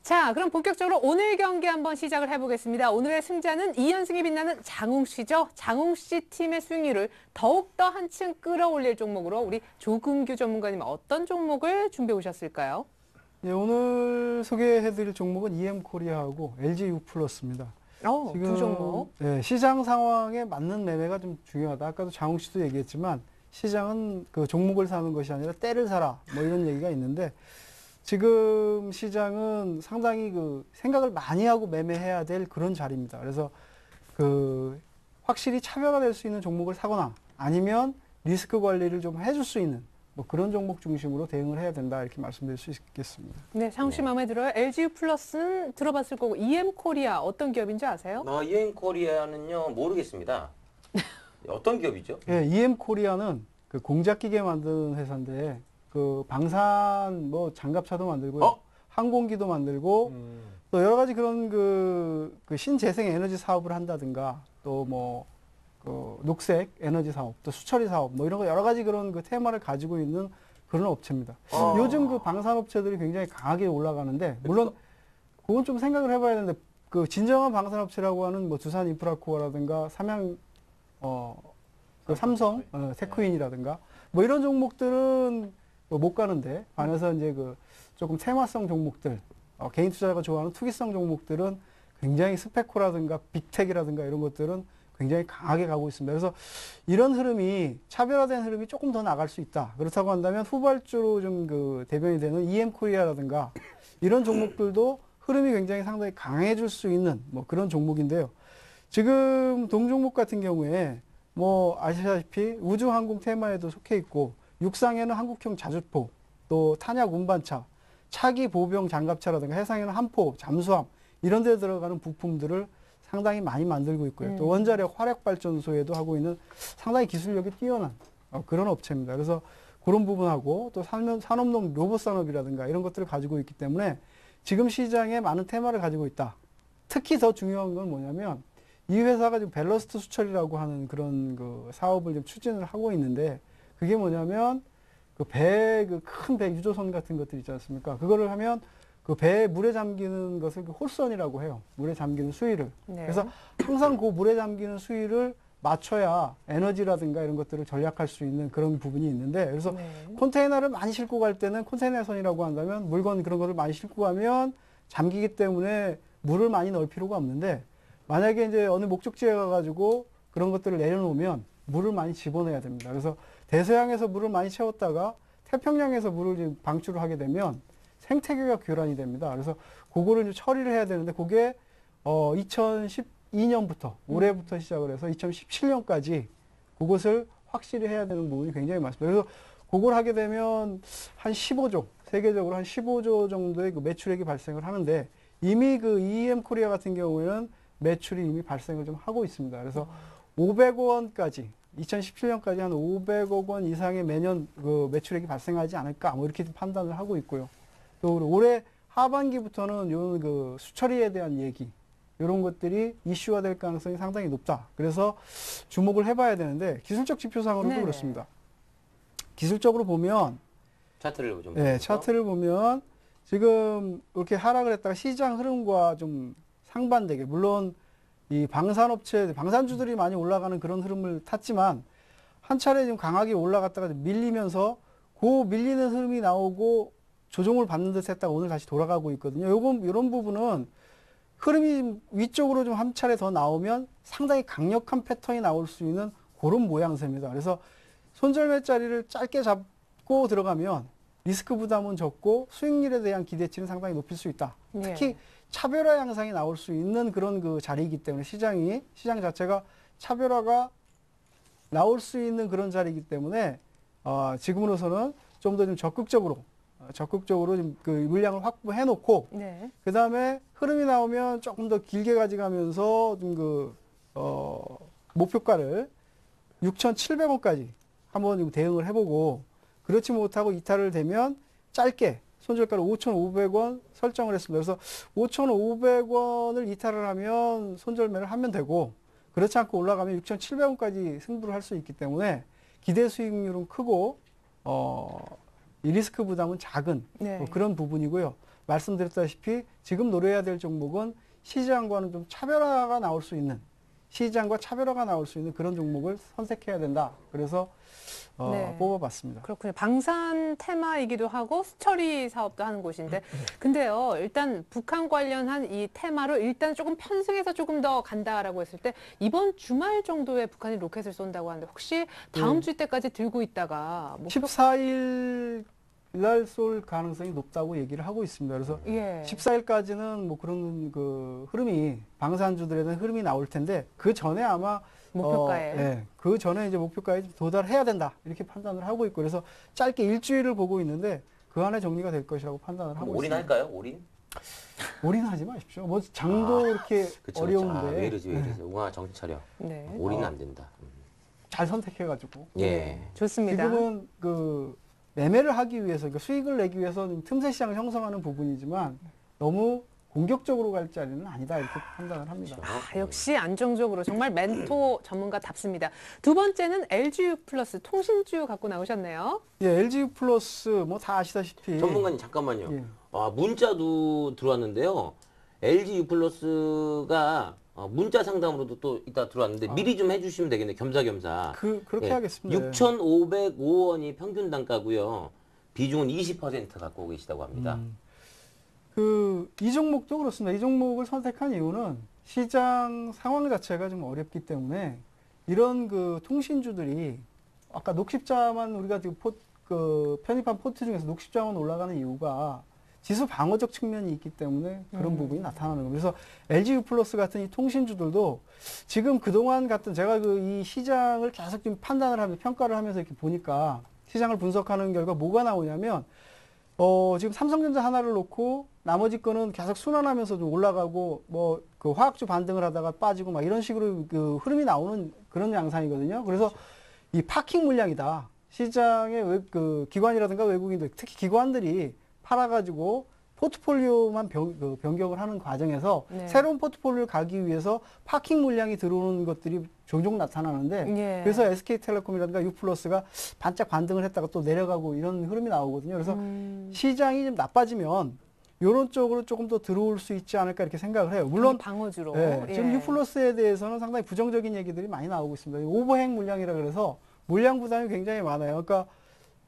A: 자, 그럼 본격적으로 오늘 경기 한번 시작을 해보겠습니다. 오늘의 승자는 2연승이 빛나는 장웅 씨죠. 장웅 씨 팀의 승리를 더욱더 한층 끌어올릴 종목으로 우리 조금규 전문가님 어떤 종목을 준비해 오셨을까요?
E: 네, 오늘 소개해드릴 종목은 EM코리아하고 LG유플러스입니다.
A: 두 종목.
E: 네, 시장 상황에 맞는 매매가 좀 중요하다. 아까도 장웅 씨도 얘기했지만 시장은 그 종목을 사는 것이 아니라 때를 사라 뭐 이런 얘기가 있는데 지금 시장은 상당히 그 생각을 많이 하고 매매해야 될 그런 자리입니다. 그래서 그 확실히 차별화될 수 있는 종목을 사거나 아니면 리스크 관리를 좀 해줄 수 있는 뭐 그런 종목 중심으로 대응을 해야 된다 이렇게 말씀드릴 수 있겠습니다.
A: 네, 장웅 씨 마음에 들어요. LGU 플러스는 들어봤을 거고 EM코리아 어떤 기업인지 아세요?
C: EM코리아는요, 모르겠습니다. 어떤 기업이죠?
E: 예, EM코리아는 그 공작기계 만드는 회사인데 그 방산 뭐 장갑차도 만들고요. 항공기도 만들고 또 여러 가지 그런 그 신재생 에너지 사업을 한다든가 또 뭐 그 녹색 에너지 사업, 또 수처리 사업 뭐 이런 거 여러 가지 그런 그 테마를 가지고 있는 그런 업체입니다. 요즘 그 방산업체들이 굉장히 강하게 올라가는데 물론 그건 좀 생각을 해봐야 되는데 그 진정한 방산업체라고 하는 뭐 두산 인프라코어라든가 삼양 그 삼성 테크윈이라든가 뭐 이런 종목들은 못 가는데 반해서 이제 그 조금 테마성 종목들 개인 투자자가 좋아하는 투기성 종목들은 굉장히 스페코라든가 빅텍이라든가 이런 것들은 굉장히 강하게 가고 있습니다. 그래서 이런 흐름이 차별화된 흐름이 조금 더 나갈 수 있다. 그렇다고 한다면 후발주로 좀 그 대변이 되는 EM코리아라든가 이런 종목들도 흐름이 굉장히 상당히 강해질 수 있는 뭐 그런 종목인데요. 지금 동종목 같은 경우에 뭐 아시다시피 우주항공 테마에도 속해 있고 육상에는 한국형 자주포, 또 탄약 운반차, 차기 보병 장갑차라든가 해상에는 함포, 잠수함 이런 데 들어가는 부품들을 상당히 많이 만들고 있고요. 또 원자력 화력발전소에도 하고 있는 상당히 기술력이 뛰어난 그런 업체입니다. 그래서 그런 부분하고 또 산업농 로봇 산업이라든가 이런 것들을 가지고 있기 때문에 지금 시장에 많은 테마를 가지고 있다. 특히 더 중요한 건 뭐냐면 이 회사가 지금 밸러스트 수철이라고 하는 그런 그 사업을 좀 추진을 하고 있는데 그게 뭐냐면 그 배, 그 큰 배 유조선 같은 것들 있지 않습니까? 그거를 하면 그 배에 물에 잠기는 것을 그 홀선이라고 해요. 물에 잠기는 수위를.
A: 네.
E: 그래서 항상 그 물에 잠기는 수위를 맞춰야 에너지라든가 이런 것들을 절약할 수 있는 그런 부분이 있는데 그래서
A: 네.
E: 컨테이너를 많이 싣고 갈 때는 컨테이너선이라고 한다면 물건 그런 것을 많이 싣고 가면 잠기기 때문에 물을 많이 넣을 필요가 없는데 만약에 이제 어느 목적지에 가가지고 그런 것들을 내려놓으면 물을 많이 집어내야 됩니다. 그래서 대서양에서 물을 많이 채웠다가 태평양에서 물을 지금 방출을 하게 되면 생태계가 교란이 됩니다. 그래서 그거를 이제 처리를 해야 되는데 그게 2012년부터 올해부터 시작을 해서 2017년까지 그것을 확실히 해야 되는 부분이 굉장히 많습니다. 그래서 그걸 하게 되면 한 15조, 세계적으로 한 15조 정도의 그 매출액이 발생을 하는데 이미 그 EM코리아 같은 경우에는 매출이 이미 발생을 좀 하고 있습니다. 그래서 500원까지 2017년까지 한 500억 원 이상의 매년 그 매출액이 발생하지 않을까 뭐 이렇게 판단을 하고 있고요. 또 올해 하반기부터는 요 그 수처리에 대한 얘기 이런 것들이 이슈화 될 가능성이 상당히 높다. 그래서 주목을 해봐야 되는데 기술적 지표상으로도
A: 네네.
E: 그렇습니다. 기술적으로 보면
C: 차트를 좀.
E: 네,
C: 보면서.
E: 차트를 보면 지금 이렇게 하락을 했다가 시장 흐름과 좀 상반되게 물론 이 방산업체, 방산주들이 많이 올라가는 그런 흐름을 탔지만 한 차례 좀 강하게 올라갔다가 밀리면서 그 밀리는 흐름이 나오고 조정을 받는 듯 했다가 오늘 다시 돌아가고 있거든요. 이런 부분은 흐름이 위쪽으로 좀 한 차례 더 나오면 상당히 강력한 패턴이 나올 수 있는 그런 모양새입니다. 그래서 손절매 자리를 짧게 잡고 들어가면 리스크 부담은 적고 수익률에 대한 기대치는 상당히 높일 수 있다. 특히
A: 예.
E: 차별화 양상이 나올 수 있는 그런 그 자리이기 때문에 시장 자체가 차별화가 나올 수 있는 그런 자리이기 때문에 지금으로서는 좀 더 좀 적극적으로 좀 그 물량을 확보해 놓고
A: 네.
E: 그 다음에 흐름이 나오면 조금 더 길게 가져가면서 좀 목표가를 6,700원까지 한번 좀 대응을 해보고 그렇지 못하고 이탈을 되면 짧게 손절가를 5,500원 설정을 했습니다. 그래서 5,500원을 이탈을 하면 손절매를 하면 되고 그렇지 않고 올라가면 6,700원까지 승부를 할 수 있기 때문에 기대 수익률은 크고 이 리스크 부담은 작은
A: 네.
E: 그런 부분이고요. 말씀드렸다시피 지금 노려야 될 종목은 시장과는 좀 차별화가 나올 수 있는 시장과 차별화가 나올 수 있는 그런 종목을 선택해야 된다. 그래서
A: 네.
E: 뽑아봤습니다.
A: 그렇군요. 방산 테마이기도 하고 수처리 사업도 하는 곳인데, 근데요, 일단 북한 관련한 이 테마로 일단 조금 편승해서 조금 더 간다라고 했을 때 이번 주말 정도에 북한이 로켓을 쏜다고 하는데 혹시 다음
E: 네.
A: 주 때까지 들고 있다가
E: 14일 날 쏠 가능성이 높다고 얘기를 하고 있습니다. 그래서
A: 예.
E: 14일까지는 뭐 그런 그 흐름이 방산주들에 대한 흐름이 나올 텐데 그 전에 아마
A: 목표가에.
E: 그 전에 이제 목표가에 도달해야 된다 이렇게 판단을 하고 있고 그래서 짧게 일주일을 보고 있는데 그 안에 정리가 될 것이라고 판단을 하고 있습니다.
C: 올인할까요? 올인?
E: 올인하지 마십시오. 뭐 장도 이렇게
C: 그쵸,
E: 어려운데
C: 그쵸. 왜 이러지? 웅아 정신 차려.
A: 네.
C: 올인은 안 된다.
E: 잘 선택해가지고
C: 예.
A: 좋습니다.
E: 지금은 그 매매를 하기 위해서 그러니까 수익을 내기 위해서 틈새 시장을 형성하는 부분이지만 너무 공격적으로 갈 자리는 아니다 이렇게 판단을 합니다.
A: 역시 안정적으로 정말 멘토 전문가답습니다. 두 번째는 LGU 플러스 통신주 갖고 나오셨네요.
E: 예, LG 플러스 뭐 다 아시다시피
C: 전문가님 잠깐만요.
E: 예.
C: 문자도 들어왔는데요. LG U+가 문자 상담으로도 또 이따 들어왔는데 미리 좀 해주시면 되겠네요. 겸사겸사.
E: 그렇게
C: 예.
E: 하겠습니다.
C: 6,505원이 평균 단가고요. 비중은 20% 갖고 계시다고 합니다.
E: 이 종목도 그렇습니다. 이 종목을 선택한 이유는 시장 상황 자체가 좀 어렵기 때문에 이런 그 통신주들이 아까 녹십자만 우리가 지금 편입한 포트 중에서 녹십자만 올라가는 이유가 지수 방어적 측면이 있기 때문에 그런 부분이 나타나는 겁니다. 그래서 LGU 플러스 같은 이 통신주들도 지금 그동안 같은 제가 이 시장을 계속 좀 판단을 하면서 평가를 하면서 이렇게 보니까 시장을 분석하는 결과 뭐가 나오냐면 지금 삼성전자 하나를 놓고 나머지 거는 계속 순환하면서 좀 올라가고 뭐 그 화학주 반등을 하다가 빠지고 막 이런 식으로 그 흐름이 나오는 그런 양상이거든요. 그래서 이 파킹 물량이다. 시장의 그 기관이라든가 외국인들, 특히 기관들이 팔아가지고 포트폴리오만 변경을 하는 과정에서
A: 네.
E: 새로운 포트폴리오를 가기 위해서 파킹 물량이 들어오는 것들이 종종 나타나는데
A: 예.
E: 그래서 SK텔레콤이라든가 U+가 반짝 반등을 했다가 또 내려가고 이런 흐름이 나오거든요. 그래서 시장이 좀 나빠지면 이런 쪽으로 조금 더 들어올 수 있지 않을까 이렇게 생각을 해요. 물론
A: 방어주로.
E: 예, 지금
A: 예.
E: U+에 대해서는 상당히 부정적인 얘기들이 많이 나오고 있습니다. 오버행 물량이라 그래서 물량 부담이 굉장히 많아요. 그러니까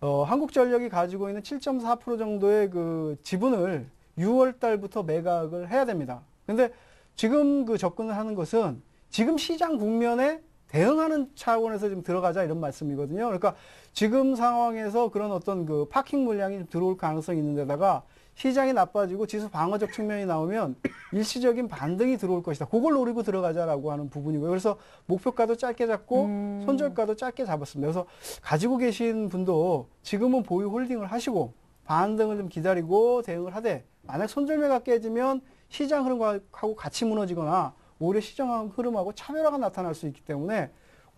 E: 한국전력이 가지고 있는 7.4% 정도의 그 지분을 6월 달부터 매각을 해야 됩니다. 근데 지금 그 접근을 하는 것은 지금 시장 국면에 대응하는 차원에서 좀 들어가자 이런 말씀이거든요. 그러니까 지금 상황에서 그런 어떤 그 파킹 물량이 좀 들어올 가능성이 있는 데다가 시장이 나빠지고 지수 방어적 측면이 나오면 일시적인 반등이 들어올 것이다. 그걸 노리고 들어가자라고 하는 부분이고요. 그래서 목표가도 짧게 잡고 손절가도 짧게 잡았습니다. 그래서 가지고 계신 분도 지금은 보유 홀딩을 하시고 반등을 좀 기다리고 대응을 하되 만약 손절매가 깨지면 시장 흐름하고 같이 무너지거나 오히려 시장 흐름하고 차별화가 나타날 수 있기 때문에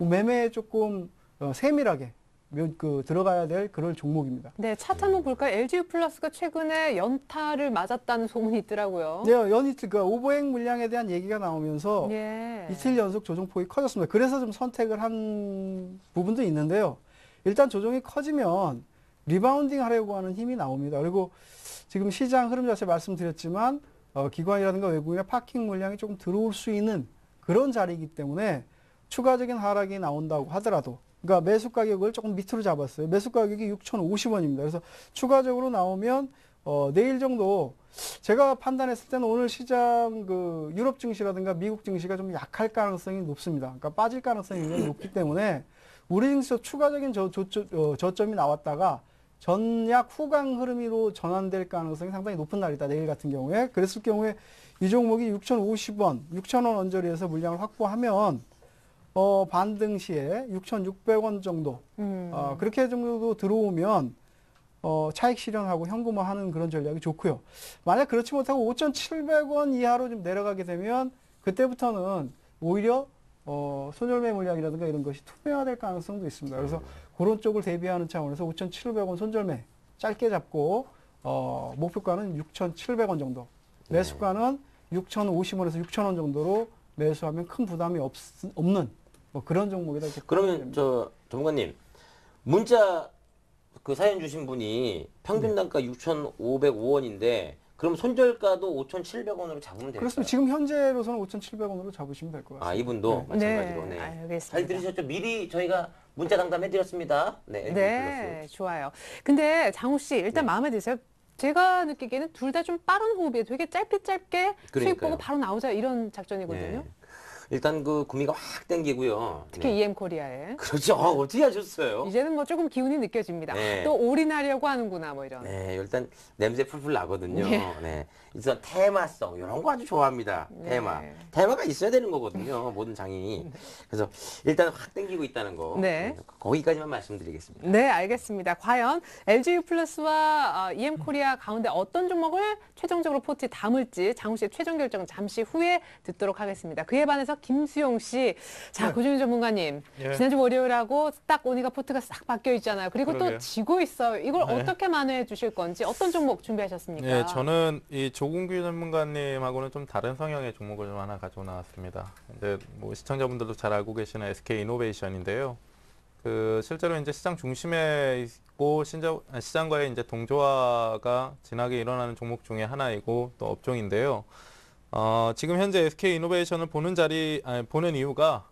E: 매매에 조금 세밀하게 들어가야 될 그런 종목입니다.
A: 네, 차트 한번 볼까요? LGU 플러스가 최근에 연타를 맞았다는 소문이 있더라고요.
E: 네, 연이틀 오버행 물량에 대한 얘기가 나오면서
A: 예.
E: 이틀 연속 조정폭이 커졌습니다. 그래서 좀 선택을 한 부분도 있는데요. 일단 조정이 커지면 리바운딩 하려고 하는 힘이 나옵니다. 그리고 지금 시장 흐름 자체 말씀드렸지만 기관이라든가 외국인의 파킹 물량이 조금 들어올 수 있는 그런 자리이기 때문에 추가적인 하락이 나온다고 하더라도, 그러니까 매수 가격을 조금 밑으로 잡았어요. 매수 가격이 6,050원입니다. 그래서 추가적으로 나오면 내일 정도 제가 판단했을 때는 오늘 시장 유럽 증시라든가 미국 증시가 좀 약할 가능성이 높습니다. 그러니까 빠질 가능성이 굉장히 높기 때문에 우리 증시도 추가적인 저점이 나왔다가 전약 후강 흐름으로 전환될 가능성이 상당히 높은 날이다. 내일 같은 경우에. 그랬을 경우에 이 종목이 6,050원, 6,000원 언저리에서 물량을 확보하면 반등 시에 6,600원 정도 그렇게 정도 들어오면 차익 실현하고 현금화하는 그런 전략이 좋고요. 만약 그렇지 못하고 5,700원 이하로 좀 내려가게 되면 그때부터는 오히려 손절매 물량이라든가 이런 것이 투매화될 가능성도 있습니다. 그래서 그런 쪽을 대비하는 차원에서 5,700원 손절매 짧게 잡고 목표가는 6,700원 정도, 매수가는 6,050원에서 6,000원 정도로 매수하면 큰 부담이 없는 그런 종목이다.
C: 그러면 전문가님, 문자 그 사연 주신 분이 평균 단가 6,505원인데 그럼 손절가도 5,700원으로 잡으면 될까요?
E: 그렇습니다. 지금 현재로서는 5,700원으로 잡으시면 될 것 같습니다.
C: 아, 이분도 마찬가지로.
A: 네,
C: 네.
A: 알겠습니다.
C: 잘 들으셨죠? 미리 저희가 문자 상담해드렸습니다. 네,
A: 네, 좋아요. 근데 장우 씨, 일단
C: 네.
A: 마음에 드세요? 제가 느끼기에는 둘 다 좀 빠른 호흡이에요. 되게 짧게 수익
C: 그러니까요.
A: 보고 바로 나오자 이런 작전이거든요.
C: 네. 일단 그 구미가 확 땡기고요.
A: 특히
C: 네.
A: EM 코리아에.
C: 그렇죠. 어떻게 하셨어요?
A: 이제는 뭐 조금 기운이 느껴집니다.
C: 네.
A: 또 올인하려고 하는구나 뭐 이런.
C: 네, 일단 냄새 풀풀 나거든요.
A: 네.
C: 네. 그래서 테마성 이런 거 아주 좋아합니다.
A: 네.
C: 테마가 있어야 되는 거거든요. 모든 장이. 그래서 일단 확 땡기고 있다는 거.
A: 네.
C: 거기까지만 말씀드리겠습니다.
A: 네, 알겠습니다. 과연 LGU 플러스와 EM 코리아 가운데 어떤 종목을 최종적으로 포트에 담을지 장우 씨의 최종 결정은 잠시 후에 듣도록 하겠습니다. 그에 반해서 김수용 씨, 자,
E: 네.
A: 고준희 전문가님,
D: 예.
A: 지난주 월요일하고 딱 오니까 포트가 싹 바뀌어 있잖아요. 그리고 또
D: 그러게요.
A: 지고 있어요. 이걸
D: 네.
A: 어떻게 만회해 주실 건지, 어떤 종목 준비하셨습니까?
D: 네, 저는 이 조공규 전문가님하고는 좀 다른 성향의 종목을 좀 하나 가지고 나왔습니다. 이제 뭐 시청자분들도 잘 알고 계시는 SK 이노베이션인데요. 그 실제로 이제 시장 중심에 있고 시장과의 이제 동조화가 진하게 일어나는 종목 중에 하나이고 또 업종인데요. 지금 현재 SK 이노베이션을 보는 이유가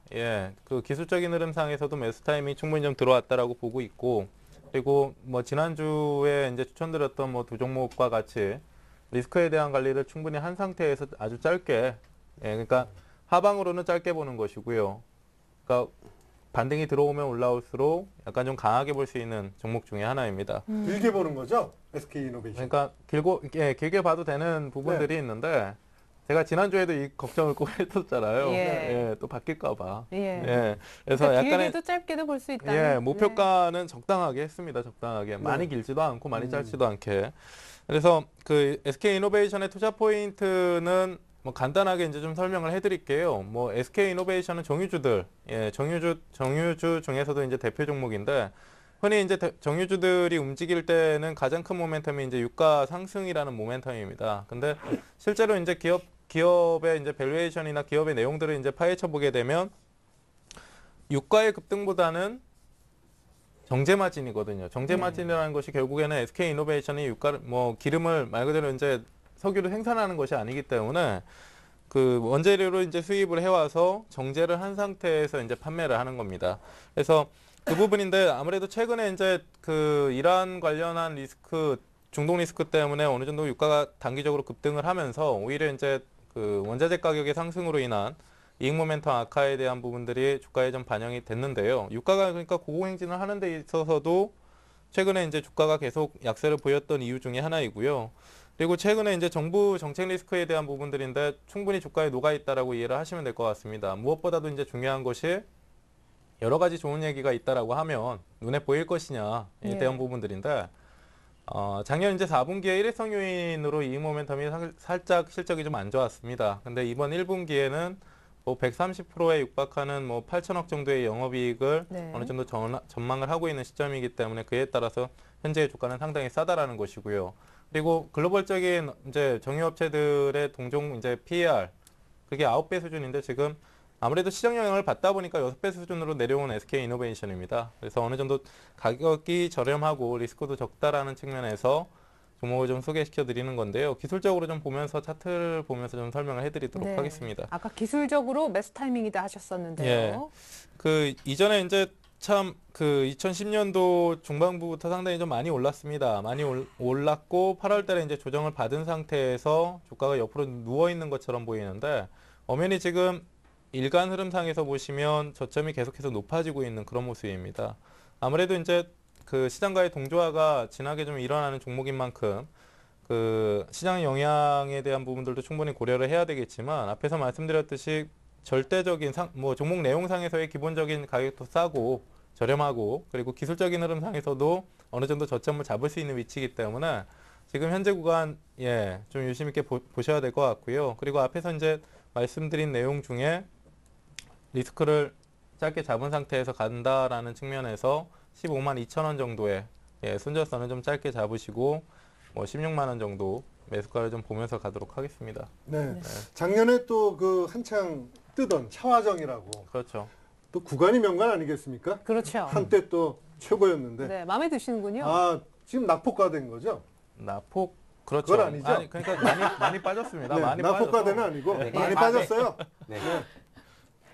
D: 그 기술적인 흐름상에서도 매수 타임이 충분히 좀 들어왔다라고 보고 있고, 그리고 뭐 지난주에 이제 추천드렸던 뭐 두 종목과 같이 리스크에 대한 관리를 충분히 한 상태에서 아주 짧게, 그러니까 하방으로는 짧게 보는 것이고요. 그러니까 반등이 들어오면 올라올수록 약간 좀 강하게 볼 수 있는 종목 중에 하나입니다.
B: 길게 보는 거죠? SK 이노베이션.
D: 그러니까 길게 봐도 되는 부분들이 있는데, 제가 지난주에도 이 걱정을 꼭 했었잖아요.
A: 예.
D: 또 바뀔까봐.
A: 예.
D: 그래서
A: 그러니까
D: 약간의
A: 길게도 짧게도 볼 수 있다.
D: 목표가는 적당하게 했습니다. 적당하게. 많이 길지도 않고 많이 짧지도 않게. 그래서 그 SK 이노베이션의 투자 포인트는 뭐 간단하게 이제 좀 설명을 해드릴게요. 뭐 SK 이노베이션은 정유주들, 정유주 중에서도 이제 대표 종목인데, 흔히 이제 정유주들이 움직일 때는 가장 큰 모멘텀이 이제 유가 상승이라는 모멘텀입니다. 근데 실제로 이제 기업의 이제 밸류에이션이나 기업의 내용들을 이제 파헤쳐 보게 되면 유가의 급등보다는 정제 마진이거든요. 정제 마진이라는 것이 결국에는 SK 이노베이션이 기름을 말 그대로 이제 석유를 생산하는 것이 아니기 때문에 그 원재료로 이제 수입을 해와서 정제를 한 상태에서 이제 판매를 하는 겁니다. 그래서 그 부분인데, 아무래도 최근에 이제 그 이란 관련한 리스크, 중동 리스크 때문에 어느 정도 유가가 단기적으로 급등을 하면서 오히려 이제 그 원자재 가격의 상승으로 인한 이익 모멘텀 악화에 대한 부분들이 주가에 좀 반영이 됐는데요. 유가가 그러니까 고공행진을 하는 데 있어서도 최근에 이제 주가가 계속 약세를 보였던 이유 중에 하나이고요. 그리고 최근에 이제 정부 정책 리스크에 대한 부분들인데 충분히 주가에 녹아 있다라고 이해를 하시면 될 것 같습니다. 무엇보다도 이제 중요한 것이 여러 가지 좋은 얘기가 있다라고 하면 눈에 보일 것이냐에 대한 부분들인데, 작년 이제 4분기에 일회성 요인으로 이익 모멘텀이 살짝 실적이 좀 안 좋았습니다. 근데 이번 1분기에는 뭐 130%에 육박하는 뭐 8천억 정도의 영업이익을
A: 네.
D: 어느 정도 전망을 하고 있는 시점이기 때문에 그에 따라서 현재의 주가는 상당히 싸다라는 것이고요. 그리고 글로벌적인 이제 정유업체들의 동종 이제 PER 그게 9배 수준인데 지금 아무래도 시장 영향을 받다 보니까 6배 수준으로 내려온 SK 이노베이션입니다. 그래서 어느 정도 가격이 저렴하고 리스크도 적다라는 측면에서 종목을 좀 소개시켜 드리는 건데요. 기술적으로 좀 보면서 차트를 보면서 좀 설명을 해드리도록
A: 네.
D: 하겠습니다.
A: 아까 기술적으로 매수 타이밍이다 하셨었는데요.
D: 그 이전에 이제 참 그 2010년도 중반부부터 상당히 좀 많이 올랐습니다. 많이 올랐고 8월 달에 이제 조정을 받은 상태에서 주가가 옆으로 누워 있는 것처럼 보이는데 엄연히 지금 일간 흐름상에서 보시면 저점이 계속해서 높아지고 있는 그런 모습입니다. 아무래도 이제 그 시장과의 동조화가 진하게 좀 일어나는 종목인 만큼 그 시장 영향에 대한 부분들도 충분히 고려를 해야 되겠지만 앞에서 말씀드렸듯이 절대적인 뭐 종목 내용상에서의 기본적인 가격도 싸고 저렴하고 그리고 기술적인 흐름상에서도 어느 정도 저점을 잡을 수 있는 위치이기 때문에 지금 현재 구간 좀 유심 있게 보셔야 될 것 같고요. 그리고 앞에서 이제 말씀드린 내용 중에 리스크를 짧게 잡은 상태에서 간다라는 측면에서 15만 2천 원 정도의 손절선을 좀 짧게 잡으시고 뭐 16만 원 정도 매수가를 좀 보면서 가도록 하겠습니다.
B: 네. 작년에 또 그 한창 뜨던 차화정이라고
D: 그렇죠.
B: 또 구간이 명간 아니겠습니까?
A: 그렇죠.
B: 한때 또 최고였는데.
A: 네, 마음에 드시는군요.
B: 아, 지금 낙폭과된 거죠?
D: 나폭 그렇죠.
B: 그건 아니죠?
D: 아니, 그러니까 많이 빠졌습니다.
B: 네,
D: 많이
B: 낙폭과대는
D: 빠져서.
B: 아니고
C: 네.
B: 많이
C: 네.
B: 빠졌어요.
C: 네.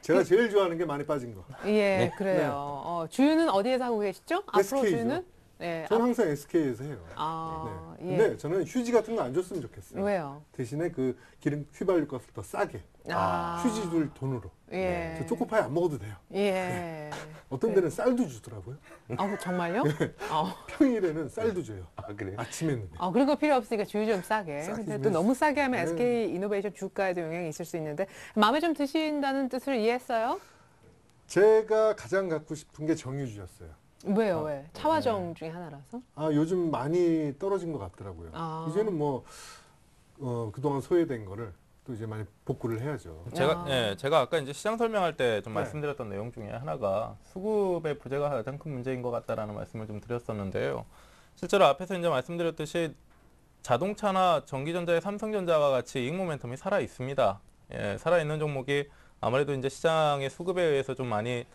B: 제가 제일 좋아하는 게 많이 빠진 거.
A: 예, 그래요. 주유는 어디에서 하고 계시죠? 앞으로
B: SK 죠.
A: 주유는? 네.
B: 저는 항상 SK에서 해요.
A: 아,
B: 네.
A: 예.
B: 근데 저는 휴지 같은 거 안 줬으면 좋겠어요.
A: 왜요?
B: 대신에 그 기름 휘발유 값을 더 싸게. 휴지 줄 돈으로.
A: 예.
B: 저 초코파이 안 먹어도 돼요.
A: 예.
B: 어떤 데는 쌀도 주더라고요.
A: 정말요?
B: 평일에는 쌀도 줘요.
C: 아, 그래요?
B: 아침에는.
A: 그런 거 필요 없으니까 주유 좀 싸게.
B: 싸게
A: 근데
B: 좀
A: 또 너무 싸게 하면
B: 네.
A: SK 이노베이션 주가에도 영향이 있을 수 있는데 마음에 좀 드신다는 뜻을 이해했어요?
B: 제가 가장 갖고 싶은 게 정유주였어요.
A: 왜요? 왜? 차화정 중에 하나라서?
B: 아, 요즘 많이 떨어진 것 같더라고요.
A: 아.
B: 이제는 뭐 그동안 소외된 거를 또 이제 많이 복구를 해야죠.
D: 제가 아까 이제 시장 설명할 때 좀
B: 네.
D: 말씀드렸던 내용 중에 하나가 수급의 부재가 가장 큰 문제인 것 같다라는 말씀을 좀 드렸었는데요. 실제로 앞에서 이제 말씀드렸듯이 자동차나 전기전자의 삼성전자와 같이 이익 모멘텀이 살아 있습니다. 살아 있는 종목이 아무래도 이제 시장의 수급에 의해서 좀 많이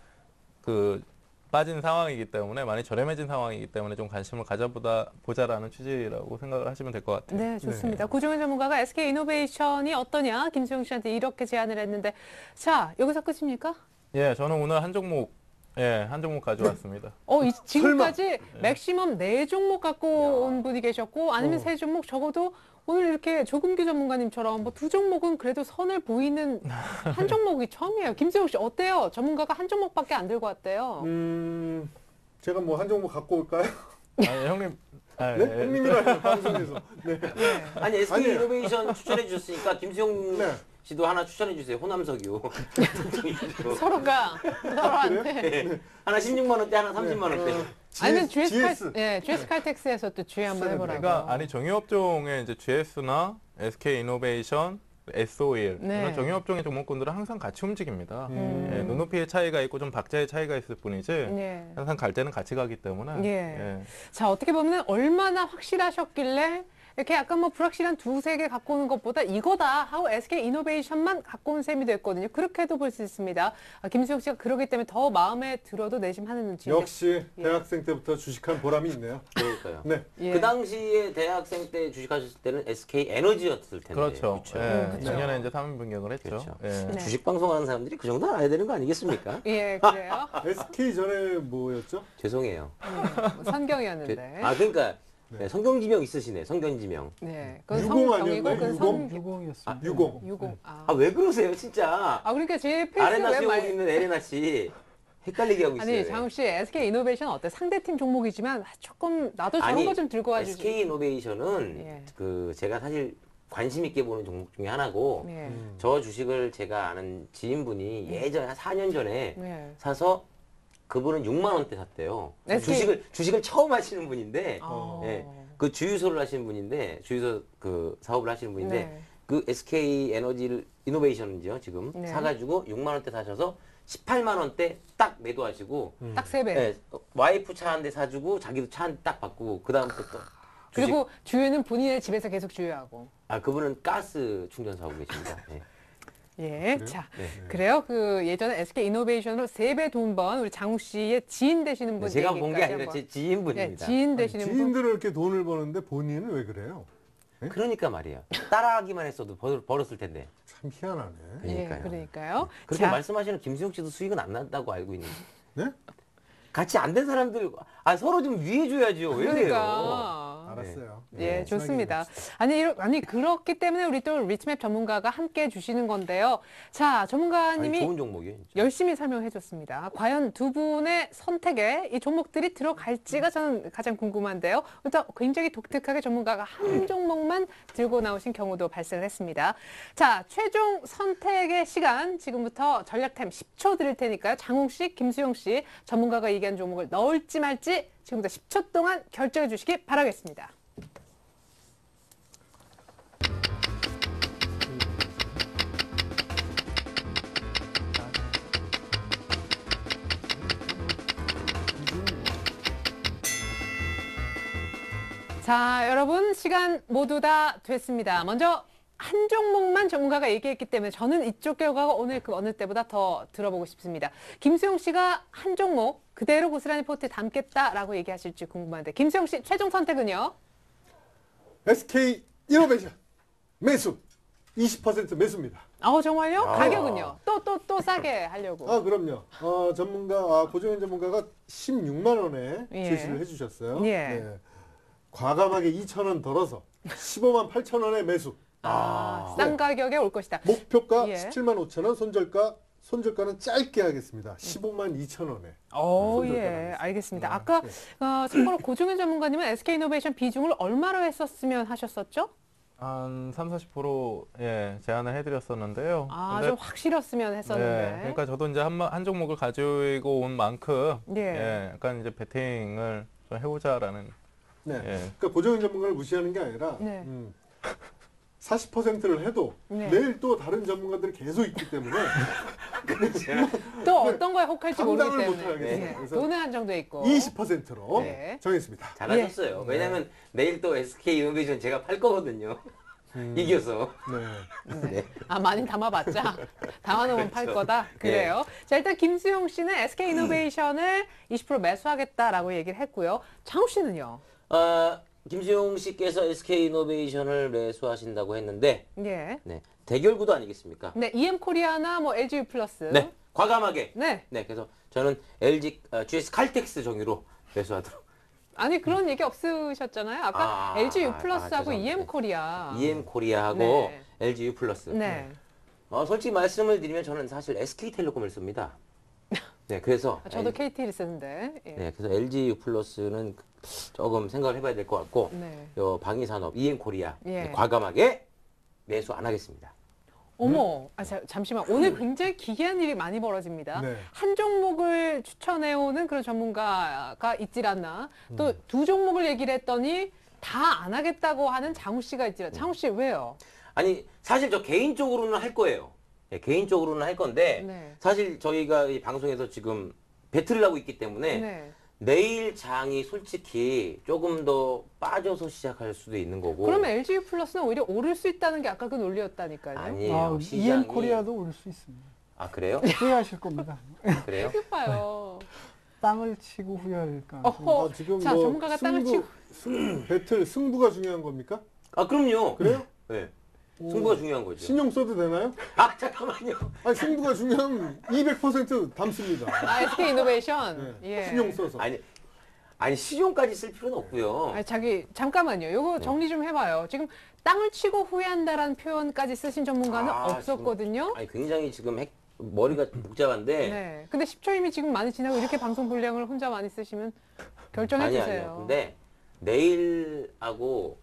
D: 빠진 상황이기 때문에 많이 저렴해진 상황이기 때문에 좀 관심을 가져보자라는 취지라고 생각을 하시면 될 것 같아요.
A: 네, 좋습니다. 구종현 전문가가 SK 이노베이션이 어떠냐 김수영 씨한테 이렇게 제안을 했는데 자, 여기서 끝입니까?
D: 저는 오늘 한 종목 가져왔습니다.
A: 지금까지 맥시멈 4종목 갖고 온 분이 계셨고 아니면 3종목 적어도 오늘 이렇게 조금규 전문가님처럼 뭐 2종목은 그래도 선을 보이는 한 종목이 처음이에요. 김수영 씨 어때요? 전문가가 한 종목밖에 안 들고 왔대요.
B: 제가 뭐 한 종목 갖고 올까요?
D: 형님.
B: 네? 형님이라는 방송에서. 네.
C: 아니 SK
B: 아니에요.
C: 이노베이션 추천해 주셨으니까 김수영
B: 네.
C: 씨도 하나 추천해 주세요. 호남석유.
A: 서로가 서로한테
C: 네. 하나 16만 원대, 하나 30만 원대.
A: 아니면
B: GS.
A: GS 칼텍스에서 또 주의 한번 해보라고.
D: 그러니까 정유업종의 이제 GS나 SK 이노베이션, S-OIL
A: 네.
D: 이런 정유업종의 종목군들은 항상 같이 움직입니다.
B: 음.
D: 눈높이의 차이가 있고 좀 박자의 차이가 있을 뿐이지
A: 네.
D: 항상 갈 때는 같이 가기 때문에
A: 예. 자, 어떻게 보면 얼마나 확실하셨길래 이렇게 약간 뭐 불확실한 2-3개 갖고 오는 것보다 이거다 하고 SK 이노베이션만 갖고 온 셈이 됐거든요. 그렇게도 볼 수 있습니다. 김수영 씨가 그러기 때문에 더 마음에 들어도 내심하는 눈치.
B: 역시
A: 예.
B: 대학생 때부터 주식한 보람이 있네요.
C: 그러니까요.
B: 네.
A: 예.
C: 그 당시에 대학생 때 주식하셨을 때는 SK 에너지였을 텐데.
D: 그렇죠.
A: 그렇죠.
D: 작년에 이제 3인 변경을 했죠.
C: 그렇죠.
D: 예.
A: 네.
C: 주식 방송하는 사람들이 그 정도는 알아야 되는 거 아니겠습니까?
A: 예, 그래요.
B: SK 전에 뭐였죠?
C: 죄송해요.
A: 뭐 선경이었는데.
C: 그러니까
B: 네.
C: 성경지명 있으시네. 성경지명.
A: 네. 그건
B: 유공
A: 성경이고
B: 아니었나요?
A: 그건
B: 유공?
A: 성.
E: 유공이었습니다.
B: 유공.
A: 유공.
C: 아 왜 그러세요, 진짜?
A: 그러니까 제 페이스
C: 아레나
A: 왜
C: 수영복 입는 에레나 씨 헷갈리게 하고 있어요.
A: 아니 장욱 씨 SK 이노베이션 어때? 상대팀 종목이지만 조금 나도 저런
C: 아니,
A: 거 좀 들고 와주지.
C: SK 이노베이션은
A: 예.
C: 그 제가 사실 관심 있게 보는 종목 중에 하나고
A: 예.
C: 저 주식을 제가 아는 지인분이 예전에 한 4년 전에
A: 예.
C: 사서 그분은 6만 원대 샀대요.
A: SK
C: 주식을 처음 하시는 분인데
A: 아.
C: 예. 그 주유소를 하시는 분인데 주유소 그 사업을 하시는 분인데
A: 네.
C: 그 SK 에너지 이노베이션이죠 지금
A: 네.
C: 사가지고 6만 원대 사셔서 18만 원대 딱 매도하시고
A: 딱 3배.
C: 네, 와이프 차 한 대 사주고 자기도 차 한 대 딱 바꾸고 그 다음부터
A: 그리고 주유는 본인의 집에서 계속 주유하고.
C: 그분은 가스 충전소 하고 계십니다. 네.
A: 예. 자,
C: 네.
A: 그래요. 그 예전에 SK 이노베이션으로 3배 돈 번 우리 장욱 씨의 지인 되시는 분
C: 제가 본 게
A: 얘기까지
C: 아니라
A: 한번.
C: 제 지인분입니다.
A: 네, 지인 되시는 분.
B: 지인들은 이렇게 돈을 버는데 본인은 왜 그래요?
C: 그러니까 말이에요. 따라하기만 했어도 벌었을 텐데.
B: 참 희한하네.
A: 예,
C: 그러니까요.
A: 그러니까요.
C: 그렇게
A: 자,
C: 말씀하시는 김수영 씨도 수익은 안 난다고 알고 있는데.
B: 네?
C: 같이 안 된 사람들, 서로 좀 위해줘야죠. 왜 그래요?
A: 그러니까.
B: 알았어요.
A: 예,
B: 네,
A: 좋습니다.
B: 친하게
A: 아니 그렇기 때문에 우리 또 리치맵 전문가가 함께 해주시는 건데요. 자, 전문가님이
C: 좋은 종목이에요. 진짜.
A: 열심히 설명해 줬습니다. 과연 두 분의 선택에 이 종목들이 들어갈지가 저는 가장 궁금한데요. 일단 굉장히 독특하게 전문가가 한 종목만 들고 나오신 경우도 발생을 했습니다. 자, 최종 선택의 시간 지금부터 전략템 10초 드릴 테니까요. 장욱 씨, 김수영 씨 전문가가 얘기한 종목을 넣을지 말지 지금부터 10초 동안 결정해 주시기 바라겠습니다. 자, 여러분 시간 모두 다 됐습니다. 먼저 한 종목만 전문가가 얘기했기 때문에 저는 이쪽 결과가 오늘 그 어느 때보다 더 들어보고 싶습니다. 김수영 씨가 한 종목 그대로 고스란히 포트에 담겠다라고 얘기하실지 궁금한데 김수영 씨 최종 선택은요?
B: SK 이노베이션 매수 20% 매수입니다.
A: 정말요? 가격은요? 또 싸게 하려고.
B: 그럼요. 전문가 고정현 전문가가 16만 원에
A: 예.
B: 제시를 해주셨어요.
A: 예.
B: 네. 과감하게 2,000원 덜어서 15만 8천 원에 매수.
A: 싼 가격에 올 것이다.
B: 목표가
A: 예.
B: 17만 5천 원, 손절가는 짧게 하겠습니다. 15만 2천 원에.
A: 예, 알겠습니다. 아까 참고로 고종현 전문가님은 SK이노베이션 비중을 얼마로 했었으면 하셨었죠?
D: 한 30-40% 예, 제안을 해드렸었는데요. 근데
A: 좀 확실했으면 했었는데.
D: 네, 그러니까 저도 이제 한 종목을 가지고 온 만큼
A: 예.
D: 예, 약간 이제 베팅을 좀 해보자라는.
B: 네.
D: 예.
B: 그러니까 고정현 전문가를 무시하는 게 아니라
A: 네.
B: 40%를 해도
A: 네.
B: 내일 또 다른 전문가들이 계속 있기 때문에
A: 또 어떤 거에 혹할지 모르기
B: 감당을
A: 때문에.
B: 못하겠어요.
A: 예,
B: 그래서
A: 돈은 한정돼 있고.
B: 20%로
A: 네.
B: 정했습니다.
C: 잘하셨어요. 왜냐면 내일 또 SK 이노베이션 제가 팔 거거든요. 이겨서.
B: 네.
A: 많이 담아봤자 담아놓으면 팔
C: 그렇죠.
A: 거다. 그래요. 자, 일단 김수용 씨는 SK이노베이션을 20% 매수하겠다라고 얘기를 했고요. 장욱 씨는요?
C: 김수용 씨께서 SK 이노베이션을 매수하신다고 했는데,
A: 예.
C: 네, 대결구도 아니겠습니까?
A: 네, EM코리아나 뭐 LG 플러스.
C: 네, 과감하게.
A: 네.
C: 네, 그래서 저는 GS 칼텍스 정유로 매수하도록.
A: 아니 그런 얘기 없으셨잖아요. 아까 LG U 플러스하고
C: 죄송합니다.
A: EM코리아.
C: EM코리아하고
A: 네.
C: LG U 플러스.
A: 네.
C: 솔직히 말씀을 드리면 저는 사실 SK텔레콤을 씁니다. 네, 그래서
A: 저도 KT를 쓰는데. 예.
C: 네, 그래서 LG U 플러스는 조금 생각을 해봐야 될 것 같고,
A: 네.
C: 요 방위산업 EM코리아
A: 예.
C: 네, 과감하게 매수 안 하겠습니다.
A: 어머, 잠시만. 오늘 굉장히 기이한 일이 많이 벌어집니다.
B: 네.
A: 한 종목을 추천해오는 그런 전문가가 있질 않나. 또 두 종목을 얘기를 했더니 다 안 하겠다고 하는 장우 씨가 있질 않나. 장우 씨 왜요?
C: 아니 사실 저 개인적으로는 할 거예요. 네, 개인적으로는 할 건데
A: 네.
C: 사실 저희가 이 방송에서 지금 배틀을 하고 있기 때문에
A: 네.
C: 내일 장이 솔직히 조금 더 빠져서 시작할 수도 있는 거고.
A: 그러면 LG U 플러스는 오히려 오를 수 있다는 게 아까 그 논리였다니까요.
C: 아니에요. 시장이.
E: EM 코리아도 올 수 있습니다.
C: 그래요?
E: 후회하실 겁니다.
C: 그래요?
A: 봐요.
E: 땅을 치고 후회할 가능성이
A: 어허.
B: 지금
A: 자, 전문가가 땅을 치고.
B: 배틀 승부가 중요한 겁니까?
C: 그럼요.
B: 그래요?
C: 네. 승부가 중요한 거죠.
B: 신용 써도 되나요?
C: 잠깐만요.
B: 아니 승부가 중요하면 200% 담습니다.
A: SK 이노베이션.
B: 네.
A: 예.
B: 신용 써서.
C: 아니 시종까지 쓸 필요는 없고요.
A: 잠깐만요. 요거 정리 좀 해봐요. 지금 땅을 치고 후회한다라는 표현까지 쓰신 전문가는 없었거든요.
C: 굉장히 지금 머리가 복잡한데.
A: 네. 근데 10초 이미 지금 많이 지나고 이렇게 방송 분량을 혼자 많이 쓰시면 결정해 주세요.
C: 아니요. 근데 내일하고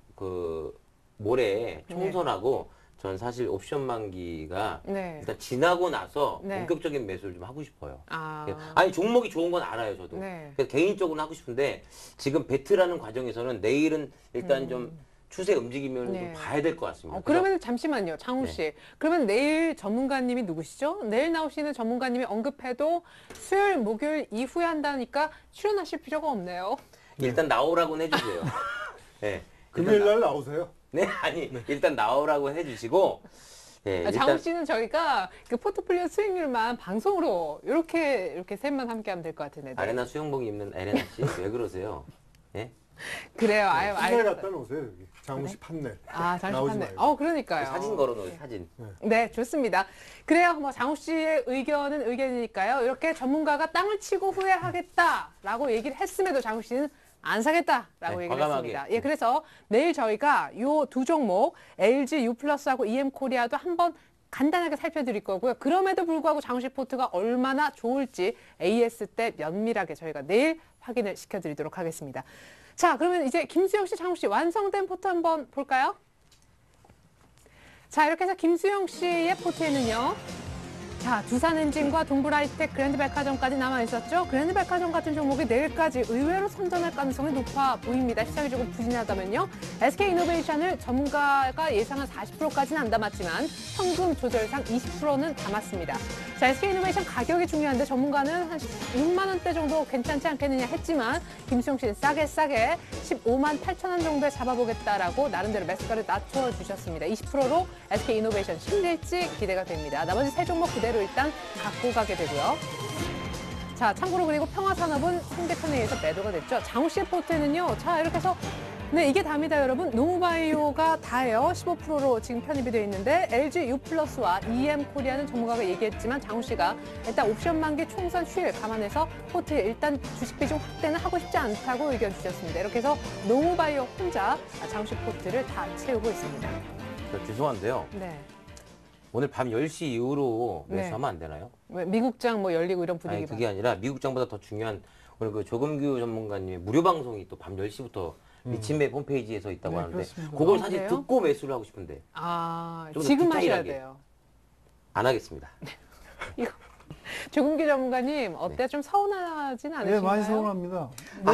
C: 모레 총선하고 전 사실 옵션 만기가
A: 네.
C: 일단 지나고 나서
A: 네.
C: 본격적인 매수를 좀 하고 싶어요.
A: 아.
C: 아니 종목이 좋은 건 알아요, 저도.
A: 네.
C: 그래서 개인적으로 하고 싶은데 지금 배틀하는 과정에서는 내일은 일단 좀 추세 움직이면
A: 네.
C: 좀 봐야 될 것 같습니다.
A: 그러면 잠시만요, 장우 씨.
C: 네.
A: 그러면 내일 전문가님이 누구시죠? 내일 나오시는 전문가님이 언급해도 수요일, 목요일 이후에 한다니까 출연하실 필요가 없네요.
C: 일단 나오라고는 해주세요. 네.
B: 금요일 날 나오세요.
C: 네, 아니 일단 나오라고 해주시고. 네,
A: 장우 씨는 저희가 그 포트폴리오 수익률만 방송으로 이렇게 셋만 함께하면 될 것 같은데. 네.
C: 아레나 수영복 입는 에레나 씨 왜 그러세요? 예?
A: 그래요. 아유,
B: 판넬
A: 알겠어요.
B: 갖다 놓으세요 여기. 장우 씨 판넬.
A: 아,
B: 나오지
A: 잠시만요.
B: 말고.
A: 그러니까요.
C: 사진 걸어놓은 사진.
A: 네, 좋습니다. 그래요. 뭐 장우 씨의 의견은 의견이니까요. 이렇게 전문가가 땅을 치고 후회하겠다라고 얘기를 했음에도 장우 씨는 안 사겠다라고
C: 네,
A: 얘기를
C: 과감하게.
A: 했습니다. 예, 그래서 내일 저희가 요 두 종목 LG U+하고 EM코리아도 한번 간단하게 살펴드릴 거고요. 그럼에도 불구하고 장우 씨 포트가 얼마나 좋을지 AS 때 면밀하게 저희가 내일 확인을 시켜드리도록 하겠습니다. 자, 그러면 이제 김수영 씨, 장우 씨 완성된 포트 한번 볼까요? 자, 이렇게 해서 김수영 씨의 포트에는요. 자, 두산엔진과 동부라이텍 그랜드백화점까지 남아있었죠. 그랜드백화점 같은 종목이 내일까지 의외로 선전할 가능성이 높아 보입니다. 시장이 조금 부진하다면요. SK이노베이션을 전문가가 예상한 40%까지는 안 담았지만 현금 조절상 20%는 담았습니다. 자, SK이노베이션 가격이 중요한데 전문가는 한 6만 원대 정도 괜찮지 않겠느냐 했지만 김수영 씨는 싸게 15만 8천 원 정도에 잡아보겠다라고 나름대로 매수가를 낮춰주셨습니다. 20%로 SK이노베이션 힘낼지 기대가 됩니다. 나머지 세 종목 그대로 일단 갖고 가게 되고요. 자, 참고로 그리고 평화산업은 상대편에 의해서 매도가 됐죠. 장우 씨의 포트에는요. 자, 이렇게 해서 네, 이게 답니다, 여러분. 노무바이오가 다예요. 15%로 지금 편입이 되어 있는데 LG U+와 EM코리아는 전문가가 얘기했지만 장우 씨가 일단 옵션 만기 총선 휴일 감안해서 포트에 일단 주식 비중 확대는 하고 싶지 않다고 의견 주셨습니다. 이렇게 해서 노무바이오 혼자 장우 씨 포트를 다 채우고 있습니다.
C: 죄송한데요.
A: 네.
C: 오늘 밤 10시 이후로
A: 네.
C: 매수하면 안 되나요?
A: 왜 미국장 뭐 열리고 이런 분위기
C: 아니 그게 아니라 미국장보다 더 중요한 오늘 그 조금규 전문가님의 무료 방송이 또 밤 10시부터 미친맵 홈페이지에서 있다고
E: 네,
C: 하는데
E: 그렇습니다.
C: 그걸
A: 아,
C: 사실
A: 그래요?
C: 듣고 매수를 하고 싶은데 좀더
A: 지금 하셔야
C: 디테일하게.
A: 돼요.
C: 안 하겠습니다.
A: 이거 조금기 전문가님 어때?
C: 네.
A: 좀 서운하진 않으신가요?
E: 네, 많이 서운합니다. 뭐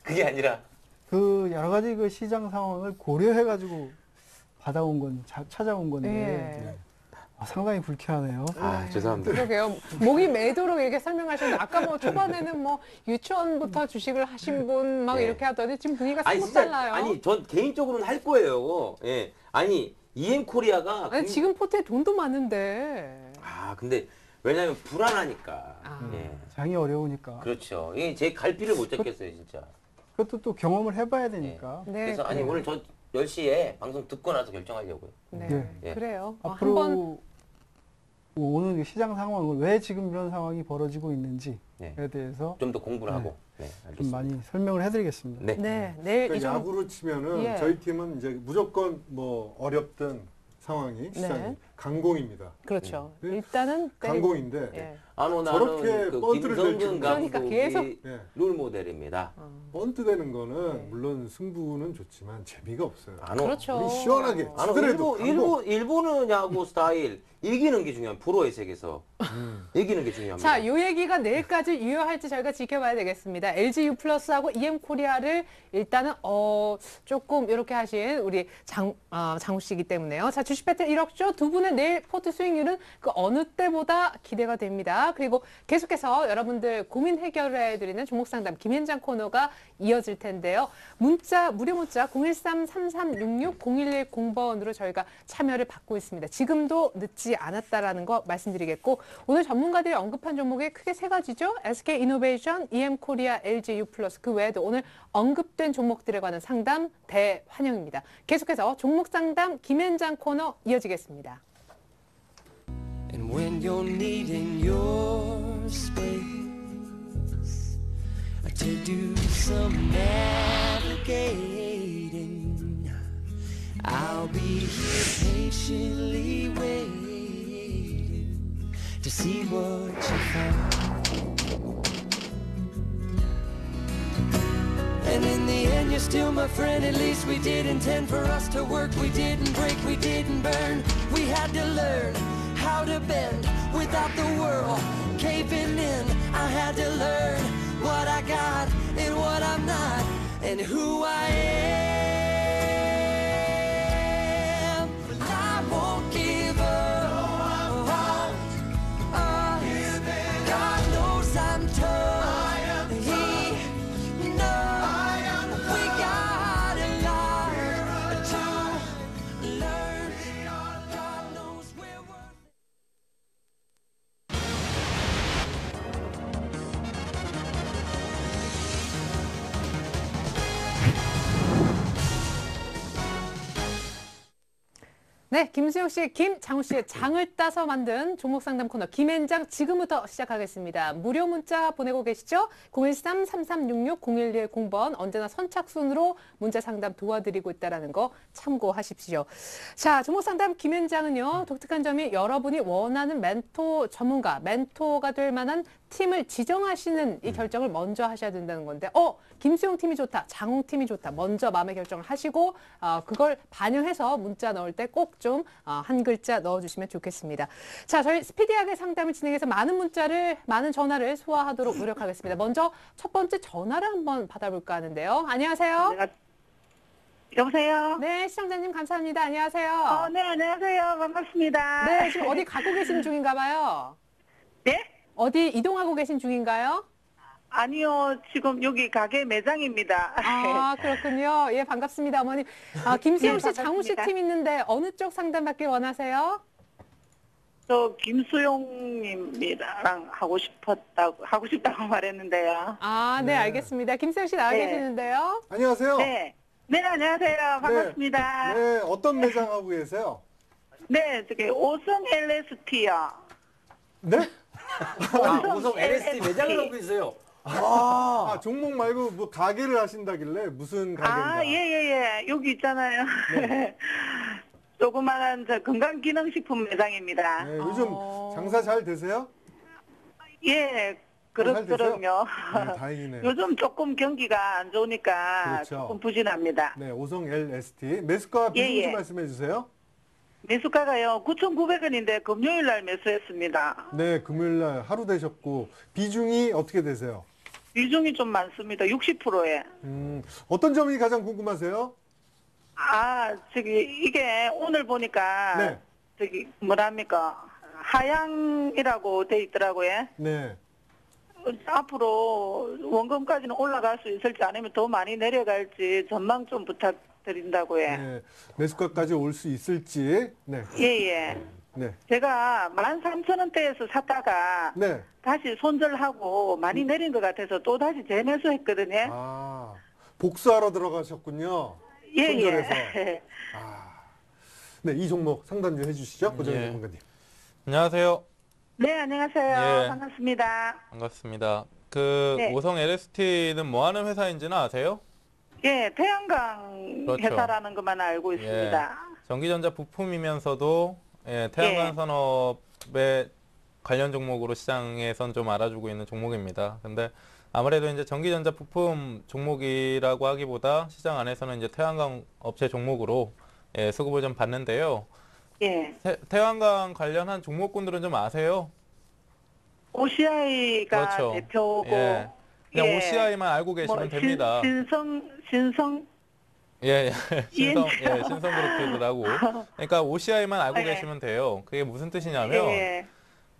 C: 그게 아니라
E: 그 여러 가지 그 시장 상황을 고려해가지고 받아온 건 찾아온 건데
A: 네.
E: 상당히 불쾌하네요.
C: 죄송합니다.
A: 그러게요. 목이 매도록 이렇게 설명하셨는데 아까 뭐 초반에는 뭐 유치원부터 주식을 하신 분 막
C: 네.
A: 이렇게 하더니 지금 분위기가
C: 아니
A: 너무
C: 진짜
A: 달라요.
C: 아니 전 개인적으로는 할 거예요. 예. 아니 EM코리아가
A: 아니, 지금 포트에 돈도 많은데.
C: 근데 왜냐면 불안하니까.
A: 아.
C: 예.
E: 장이 어려우니까.
C: 그렇죠. 이게 제 갈피를 못 잡겠어요, 진짜.
E: 그것도 또 경험을 해봐야 되니까.
A: 네,
C: 그래서 아니
A: 그래요.
C: 오늘 저 10시에 방송 듣고 나서 결정하려고요.
A: 네,
E: 네.
C: 예.
A: 그래요.
E: 앞으로
A: 한번
E: 오는 시장 상황을 왜 지금 이런 상황이 벌어지고 있는지에
C: 네.
E: 대해서
C: 좀 더 공부를 하고. 네,
E: 좀
C: 알겠습니다.
E: 많이 설명을 해드리겠습니다.
C: 네.
A: 네, 내일 이
B: 그러니까
A: 종
B: 야구로 치면은
A: 예.
B: 저희 팀은 이제 무조건 뭐 어렵든 상황이 시장이
A: 네.
B: 강공입니다.
A: 그렇죠.
B: 네.
A: 일단은 때리고.
B: 강공인데
A: 예.
C: 나는
B: 저렇게
C: 그
B: 번트를 낼
C: 김성근
B: 줄은.
A: 그러니까
C: 감독이
A: 계속.
B: 예.
C: 롤 모델입니다.
B: 번트 되는 거는
A: 네.
B: 물론 승부는 좋지만 재미가 없어요.
A: 그렇죠.
B: 우리 시원하게
C: 아,
B: 치더라도
C: 일본은 야구 스타일 이기는 게 중요한 프로의 세계에서 이기는 게 중요합니다.
A: 자, 요 얘기가 내일까지 유효할지 저희가 지켜봐야 되겠습니다. LG U+하고 EM코리아를 일단은 조금 이렇게 하신 우리 장우 씨이기 때문에요. 자, 주식 배틀 1억조 두 분의 내일 포트 수익률은 그 어느 때보다 기대가 됩니다. 그리고 계속해서 여러분들 고민 해결해 드리는 종목 상담 김현장 코너가 이어질 텐데요. 무료 문자 013-3366-0110번으로 저희가 참여를 받고 있습니다. 지금도 늦지 않았다라는 거 말씀드리겠고 오늘 전문가들이 언급한 종목이 크게 세 가지죠. SK이노베이션, EM코리아, LG U+. 그 외에도 오늘 언급된 종목들에 관한 상담 대환영입니다. 계속해서 종목 상담 김현장 코너 이어지겠습니다.
F: And when you're needing your space to do some navigating, I'll be here patiently waiting to see what you find. And in the end you're still my friend. At least we did intend for us to work. We didn't break, we didn't burn. We had to learn how to bend without the world caving in. I had to learn what I got and what I'm not and who I am.
A: 네, 김수영 씨, 김장우 씨의 장을 따서 만든 종목 상담 코너 김앤장 지금부터 시작하겠습니다. 무료 문자 보내고 계시죠? 013-3366-0110번 언제나 선착순으로 문자 상담 도와드리고 있다는 거 참고하십시오. 자, 종목 상담 김앤장은요, 독특한 점이 여러분이 원하는 멘토 전문가, 멘토가 될 만한 팀을 지정하시는 이 결정을 먼저 하셔야 된다는 건데, 김수영 팀이 좋다, 장웅 팀이 좋다. 먼저 마음의 결정을 하시고 그걸 반영해서 문자 넣을 때 꼭 좀 한 글자 넣어주시면 좋겠습니다. 자, 저희 스피디하게 상담을 진행해서 많은 전화를 소화하도록 노력하겠습니다. 먼저 첫 번째 전화를 한번 받아볼까 하는데요. 안녕하세요.
G: 여보세요?
A: 네, 시청자님 감사합니다. 안녕하세요.
G: 네, 안녕하세요. 반갑습니다.
A: 네, 지금 어디 가고 계신 중인가 봐요.
G: 네?
A: 어디 이동하고 계신 중인가요?
G: 아니요, 지금 여기 가게 매장입니다.
A: 아, 그렇군요. 예, 반갑습니다, 어머님. 김수영 씨,
G: 네,
A: 장우 씨
G: 반갑습니다.
A: 팀 있는데 어느 쪽 상담 받길 원하세요?
G: 저 김수용님이랑 하고 싶다고 말했는데요.
A: 아, 네,
B: 네.
A: 알겠습니다. 김수영 씨 나와
G: 네.
A: 계시는데요.
B: 안녕하세요.
G: 네. 네, 안녕하세요. 반갑습니다. 네,
B: 네, 어떤 매장 하고 계세요?
G: 저기 오성 LST요.
B: 네?
C: 우선 LST 매장을 하고 있어요.
B: 종목 말고 뭐 가게를 하신다길래 무슨 가게인가?
G: 예. 여기 있잖아요.
B: 네.
G: 조그마한 건강기능식품 매장입니다.
B: 네, 요즘 장사 잘 되세요?
G: 예,
B: 잘 되세요?
G: 그렇거든요.
B: 네, 다행이네요.
G: 요즘 조금 경기가 안 좋으니까
B: 그렇죠.
G: 조금 부진합니다.
B: 네, 오성 LST 매수가 비중지
G: 예.
B: 말씀해 주세요.
G: 매수가가요 9,900원인데 금요일 날 매수했습니다.
B: 네, 금요일 날 하루 되셨고 비중이 어떻게 되세요?
G: 비중이 좀 많습니다. 60%에.
B: 어떤 점이 가장 궁금하세요?
G: 이게 오늘 보니까
B: 네.
G: 뭐랍니까? 하향이라고 돼 있더라고요.
B: 네.
G: 앞으로 원금까지는 올라갈 수 있을지 아니면 더 많이 내려갈지 전망 좀 부탁드린다고요.
B: 네. 매수가까지 올 수 있을지. 네.
G: 예.
B: 네.
G: 제가 13,000원대에서 샀다가
B: 네.
G: 다시 손절하고 많이 내린 것 같아서 또 다시 재매수했거든요.
B: 복수하러 들어가셨군요. 손절해서.
G: 예.
B: 네, 이 종목 상담 좀 해주시죠, 고정현
D: 예.
B: 전문가님.
D: 안녕하세요.
G: 네, 안녕하세요.
D: 예.
G: 반갑습니다.
D: 반갑습니다.
G: 네.
D: 오성 LST는 뭐 하는 회사인지는 아세요?
G: 예, 태양광
D: 그렇죠.
G: 회사라는 것만 알고 있습니다.
D: 전기전자 부품이면서도 태양광 산업의 관련 종목으로 시장에선 좀 알아주고 있는 종목입니다. 근데 아무래도 이제 전기전자 부품 종목이라고 하기보다 시장 안에서는 이제 태양광 업체 종목으로 수급을 좀 받는데요.
G: 예.
D: 태양광 관련한 종목군들은 좀 아세요?
G: OCI가
D: 그렇죠.
G: 대표고
D: 예. 그냥
G: 예.
D: OCI만 알고 계시면 됩니다.
G: 신성
D: 신성그룹들하고. 그러니까 OCI만 알고
G: 예.
D: 계시면 돼요. 그게 무슨 뜻이냐면
G: 예.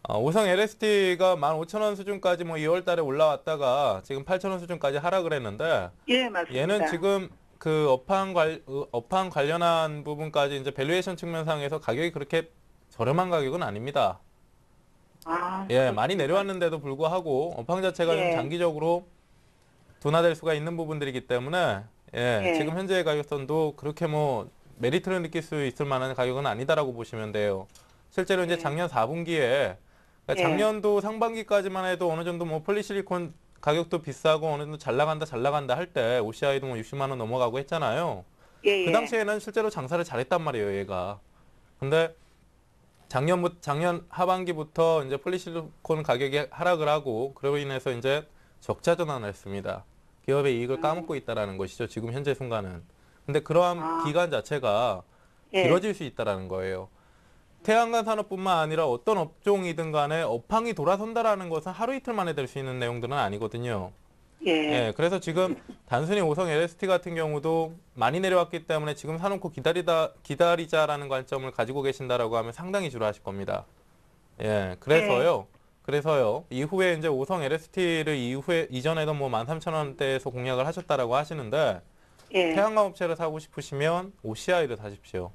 D: 오성 LST가 15,000원 수준까지 2월 달에 올라왔다가 지금 8,000원 수준까지 하락을 했는데
G: 예, 맞습니다.
D: 얘는 지금 그 업황 관련한 부분까지 이제 밸류에이션 측면상에서 가격이 그렇게 저렴한 가격은 아닙니다. 많이 내려왔는데도 불구하고 업황 자체가 좀
G: 예.
D: 장기적으로 둔화될 수가 있는 부분들이기 때문에 지금 현재의 가격선도 그렇게 메리트를 느낄 수 있을 만한 가격은 아니다라고 보시면 돼요. 실제로 이제 작년 4분기에 작년도 상반기까지만 해도 어느 정도 폴리실리콘 가격도 비싸고 어느 정도 잘 나간다 할 때 OCI도 60만 원 넘어가고 했잖아요. 그 당시에는 실제로 장사를 잘했단 말이에요, 얘가. 근데 작년 하반기부터 이제 폴리실리콘 가격이 하락을 하고 그로 인해서 이제 적자 전환을 했습니다. 기업의 이익을 까먹고 있다라는 것이죠, 지금 현재 순간은. 근데 그러한 기간 자체가 길어질 수 있다라는 거예요. 태양광 산업뿐만 아니라 어떤 업종이든 간에 업황이 돌아선다라는 것은 하루 이틀 만에 될 수 있는 내용들은 아니거든요. 그래서 지금 단순히 오성 LST 같은 경우도 많이 내려왔기 때문에 지금 사놓고 기다리자라는 관점을 가지고 계신다라고 하면 상당히 주저하실 겁니다. 그래서요. 이후에 이제 오성 LST를 이전에도 13,000원대에서 공략을 하셨다라고 하시는데 태양광 업체를 사고 싶으시면 OCI를 사십시오.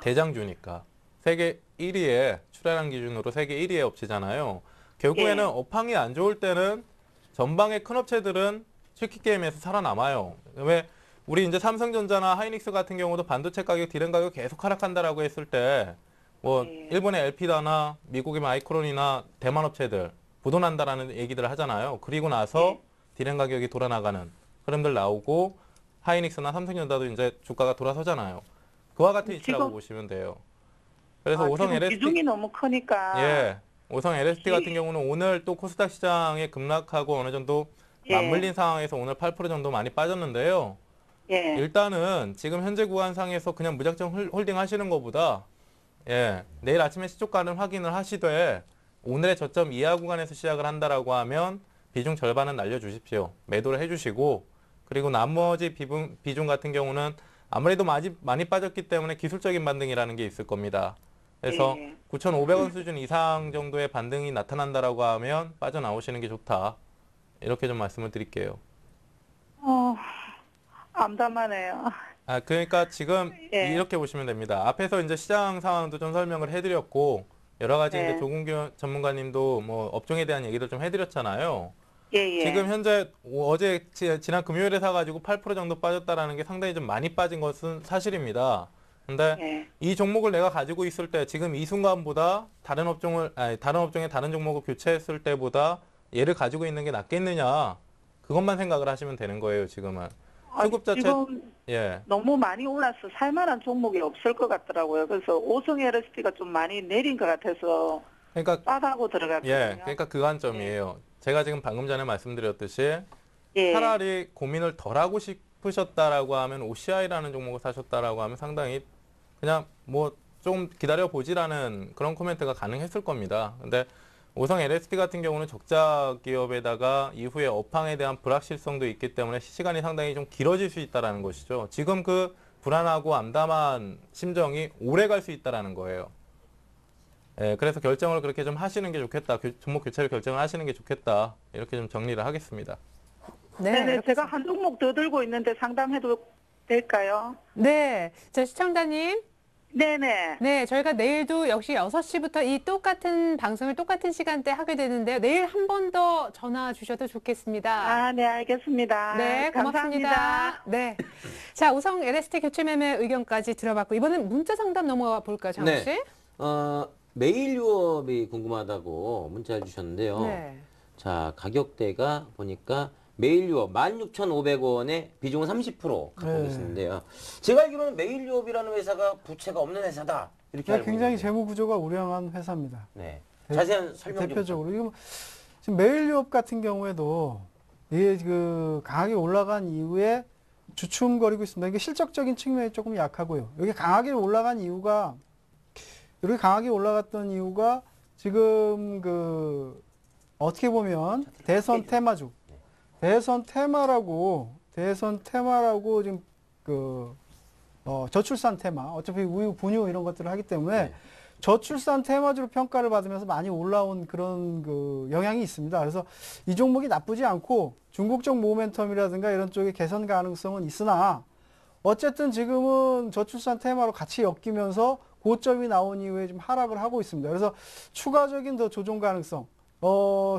D: 대장주니까. 세계 1위의 출하량 기준으로 세계 1위의 업체잖아요. 결국에는 업황이 안 좋을 때는 전방의 큰 업체들은 칠키 게임에서 살아남아요. 왜 우리 이제 삼성전자나 하이닉스 같은 경우도 반도체 가격, 디램 가격 계속 하락한다라고 했을 때, 뭐
G: 예.
D: 일본의 엘피다나 미국의 마이크론이나 대만 업체들 부도난다라는 얘기들을 하잖아요. 그리고 나서
G: 예.
D: 디램 가격이 돌아나가는 흐름들 나오고 하이닉스나 삼성전자도 이제 주가가 돌아서잖아요. 그와 같은 이치라고
G: 지금-
D: 보시면 돼요. 그래서 오성
G: 지금
D: LST
G: 비중이 너무 크니까.
D: 예, 오성 LST 같은 경우는 오늘 또 코스닥 시장에 급락하고 어느 정도
G: 예.
D: 맞물린 상황에서 오늘 8% 정도 많이 빠졌는데요.
G: 예.
D: 일단은 지금 현재 구간상에서 그냥 무작정 홀딩 하시는 것보다 예, 내일 아침에 시초가는 확인을 하시되 오늘의 저점 이하 구간에서 시작을 한다라고 하면 비중 절반은 날려주십시오. 매도를 해주시고 그리고 나머지 비중 같은 경우는 아무래도 많이 빠졌기 때문에 기술적인 반등이라는 게 있을 겁니다. 그래서
G: 예.
D: 9,500원 수준 이상 정도의 반등이 나타난다라고 하면 빠져나오시는 게 좋다. 이렇게 좀 말씀을 드릴게요.
G: 암담하네요.
D: 그러니까 지금
G: 예.
D: 이렇게 보시면 됩니다. 앞에서 이제 시장 상황도 좀 설명을 해드렸고 여러 가지
G: 네.
D: 이제 조근규 전문가님도 뭐 업종에 대한 얘기를 좀 해드렸잖아요.
G: 예, 예.
D: 지금 현재 어제 지난 금요일에 사가지고 8% 정도 빠졌다라는 게 상당히 좀 많이 빠진 것은 사실입니다. 근데
G: 예.
D: 이 종목을 내가 가지고 있을 때 지금 이 순간보다 다른 업종의 다른 종목을 교체했을 때보다 얘를 가지고 있는 게 낫겠느냐 그것만 생각을 하시면 되는 거예요. 지금은 수급 자체
G: 지금
D: 예.
G: 너무 많이 올라서 살만한 종목이 없을 것 같더라고요. 그래서 오성 LST가 좀 많이 내린 것 같아서
D: 그러니까
G: 빠다고 들어갔거든요.
D: 예, 그러니까 그 관점이에요. 제가 지금 방금 전에 말씀드렸듯이
G: 예.
D: 차라리 고민을 덜 하고 싶으셨다라고 하면 OCI라는 종목을 사셨다라고 하면 상당히 그냥 뭐 좀 기다려 보지라는 그런 코멘트가 가능했을 겁니다. 근데 오성 LST 같은 경우는 적자 기업에다가 이후에 업황에 대한 불확실성도 있기 때문에 시간이 상당히 좀 길어질 수 있다라는 것이죠. 지금 그 불안하고 암담한 심정이 오래 갈 수 있다라는 거예요. 예, 그래서 결정을 그렇게 좀 하시는 게 좋겠다. 종목 교체를 결정을 하시는 게 좋겠다. 이렇게 좀 정리를 하겠습니다.
G: 네네.
A: 이렇게
G: 제가 한 종목 더 들고 있는데 상담해도 될까요?
A: 네, 저 시청자님.
G: 네네.
A: 네, 저희가 내일도 역시 6시부터 이 똑같은 방송을 똑같은 시간대 하게 되는데요. 내일 한 번 더 전화 주셔도 좋겠습니다.
G: 아, 네, 알겠습니다.
A: 네, 고맙습니다.
G: 감사합니다.
A: 네. 자, 우성 LST 교체 매매 의견까지 들어봤고, 이번엔 문자 상담 넘어가 볼까요, 장우 씨?
C: 네. 메일 유업이 궁금하다고 문자를 주셨는데요.
A: 네.
C: 자, 가격대가 보니까 메일 유업 16,500원에 비중은 30% 갖고
E: 네.
C: 계시는데요. 제가 알기로는 메일 유업이라는 회사가 부채가 없는 회사다. 이렇게 알고
E: 굉장히
C: 있는데.
E: 재무 구조가 우량한 회사입니다.
C: 네. 자세한 설명 좀
E: 대표적으로 이거 지금 메일유업 같은 경우에도 이게 그 강하게 올라간 이후에 주춤거리고 있습니다. 이게 실적적인 측면이 조금 약하고요. 여기 강하게 올라간 이유가 이렇게 강하게 올라갔던 이유가 지금 그 어떻게 보면 대선 테마주, 대선 테마라고 지금 그 저출산 테마, 어차피 우유, 분유 이런 것들을 하기 때문에
C: 네.
E: 저출산 테마주로 평가를 받으면서 많이 올라온 그런 그 영향이 있습니다. 그래서 이 종목이 나쁘지 않고 중국적 모멘텀이라든가 이런 쪽의 개선 가능성은 있으나 어쨌든 지금은 저출산 테마로 같이 엮이면서 고점이 나온 이후에 좀 하락을 하고 있습니다. 그래서 추가적인 더 조정 가능성,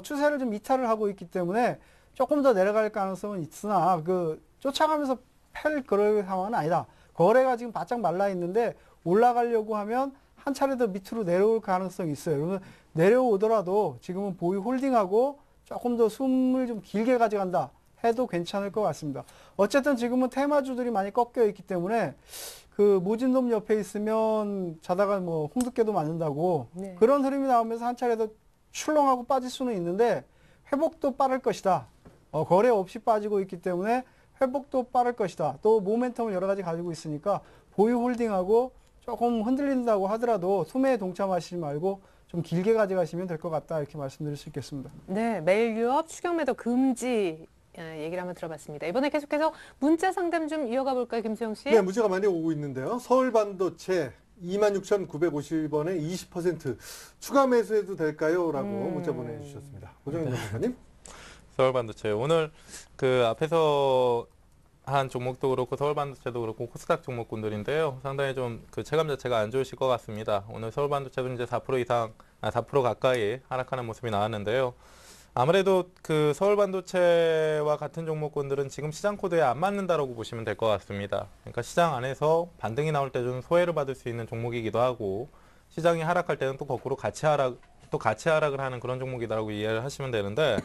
E: 추세를 좀 이탈을 하고 있기 때문에 조금 더 내려갈 가능성은 있으나 그 쫓아가면서 팰 그럴 상황은 아니다. 거래가 지금 바짝 말라 있는데 올라가려고 하면 한 차례 더 밑으로 내려올 가능성이 있어요. 그러면 내려오더라도 지금은 보유 홀딩하고 조금 더 숨을 좀 길게 가져간다 해도 괜찮을 것 같습니다. 어쨌든 지금은 테마주들이 많이 꺾여 있기 때문에 그 모진돔 옆에 있으면 자다가 뭐 홍두깨도 맞는다고
A: 네.
E: 그런 흐름이 나오면서 한 차례 더 출렁하고 빠질 수는 있는데 회복도 빠를 것이다. 거래 없이 빠지고 있기 때문에 회복도 빠를 것이다. 또 모멘텀을 여러 가지 가지고 있으니까 보유 홀딩하고 조금 흔들린다고 하더라도 소매에 동참하시지 말고 좀 길게 가져가시면 될 것 같다. 이렇게 말씀드릴 수 있겠습니다.
A: 네, 매일 유업 추경 매도 금지 얘기를 한번 들어봤습니다. 이번에 계속해서 문자 상담 좀 이어가 볼까요, 김수영 씨?
B: 네, 문제가 많이 오고 있는데요. 서울반도체 26,950원에 20% 추가 매수해도 될까요? 라고 문자 보내주셨습니다. 고정현 변호사님.
D: 서울반도체 오늘 그 앞에서 한 종목도 그렇고 서울반도체도 그렇고 코스닥 종목군들인데요. 상당히 좀 그 체감 자체가 안 좋으실 것 같습니다. 오늘 서울반도체도 이제 4% 이상, 4% 가까이 하락하는 모습이 나왔는데요. 아무래도 그 서울반도체와 같은 종목군들은 지금 시장 코드에 안 맞는다라고 보시면 될 것 같습니다. 그러니까 시장 안에서 반등이 나올 때 좀 소외를 받을 수 있는 종목이기도 하고 시장이 하락할 때는 또 거꾸로 같이 하락을 하는 그런 종목이다라고 이해를 하시면 되는데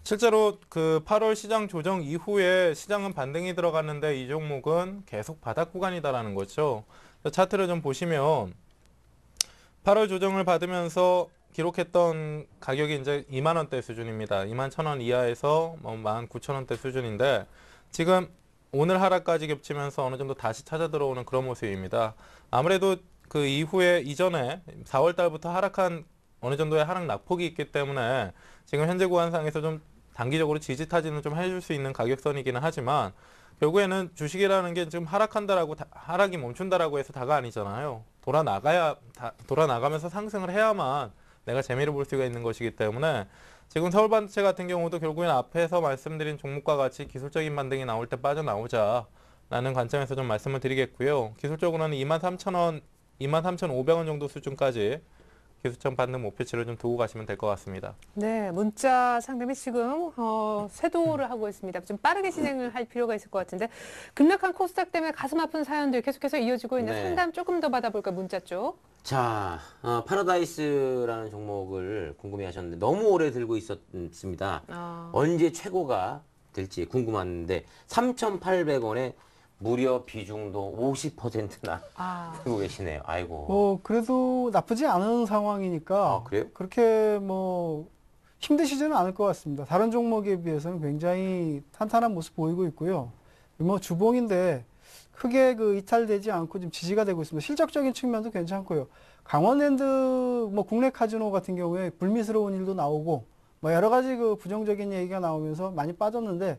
D: 실제로 그 8월 시장 조정 이후에 시장은 반등이 들어갔는데 이 종목은 계속 바닥 구간이다라는 거죠. 차트를 좀 보시면 8월 조정을 받으면서 기록했던 가격이 이제 2만 원대 수준입니다. 2만 1,000원 이하에서 19,000원대 수준인데 지금 오늘 하락까지 겹치면서 어느 정도 다시 찾아 들어오는 그런 모습입니다. 아무래도 그 이후에 이전에 4월 달부터 하락한 어느 정도의 하락 낙폭이 있기 때문에 지금 현재 구간상에서 좀 단기적으로 지지 타진을 좀 해줄 수 있는 가격선이기는 하지만 결국에는 주식이라는 게 지금 하락한다라고 하락이 멈춘다라고 해서 다가 아니잖아요. 돌아나가면서 상승을 해야만 내가 재미를 볼 수가 있는 것이기 때문에 지금 서울반도체 같은 경우도 결국엔 앞에서 말씀드린 종목과 같이 기술적인 반등이 나올 때 빠져나오자라는 관점에서 좀 말씀을 드리겠고요. 기술적으로는 23,000원, 23,500원 정도 수준까지 기술적 반등 목표치를 좀 두고 가시면 될 것 같습니다.
A: 네, 문자 상담이 지금 쇄도를 하고 있습니다. 좀 빠르게 진행을 할 필요가 있을 것 같은데 급락한 코스닥 때문에 가슴 아픈 사연들 계속해서 이어지고 있는
C: 네.
A: 상담 조금 더 받아볼까요? 문자 쪽.
C: 자, 파라다이스라는 종목을 궁금해하셨는데 너무 오래 들고 있었습니다. 언제 최고가 될지 궁금한데 3,800원에 무려 비중도 50%나 들고 계시네요. 아이고.
E: 그래도 나쁘지 않은 상황이니까
C: 아, 그래요?
E: 그렇게 힘드시지는 않을 것 같습니다. 다른 종목에 비해서는 굉장히 탄탄한 모습 보이고 있고요. 주봉인데 크게 이탈되지 않고 지금 지지가 되고 있습니다. 실적적인 측면도 괜찮고요. 강원랜드 국내 카지노 같은 경우에 불미스러운 일도 나오고 여러 가지 부정적인 얘기가 나오면서 많이 빠졌는데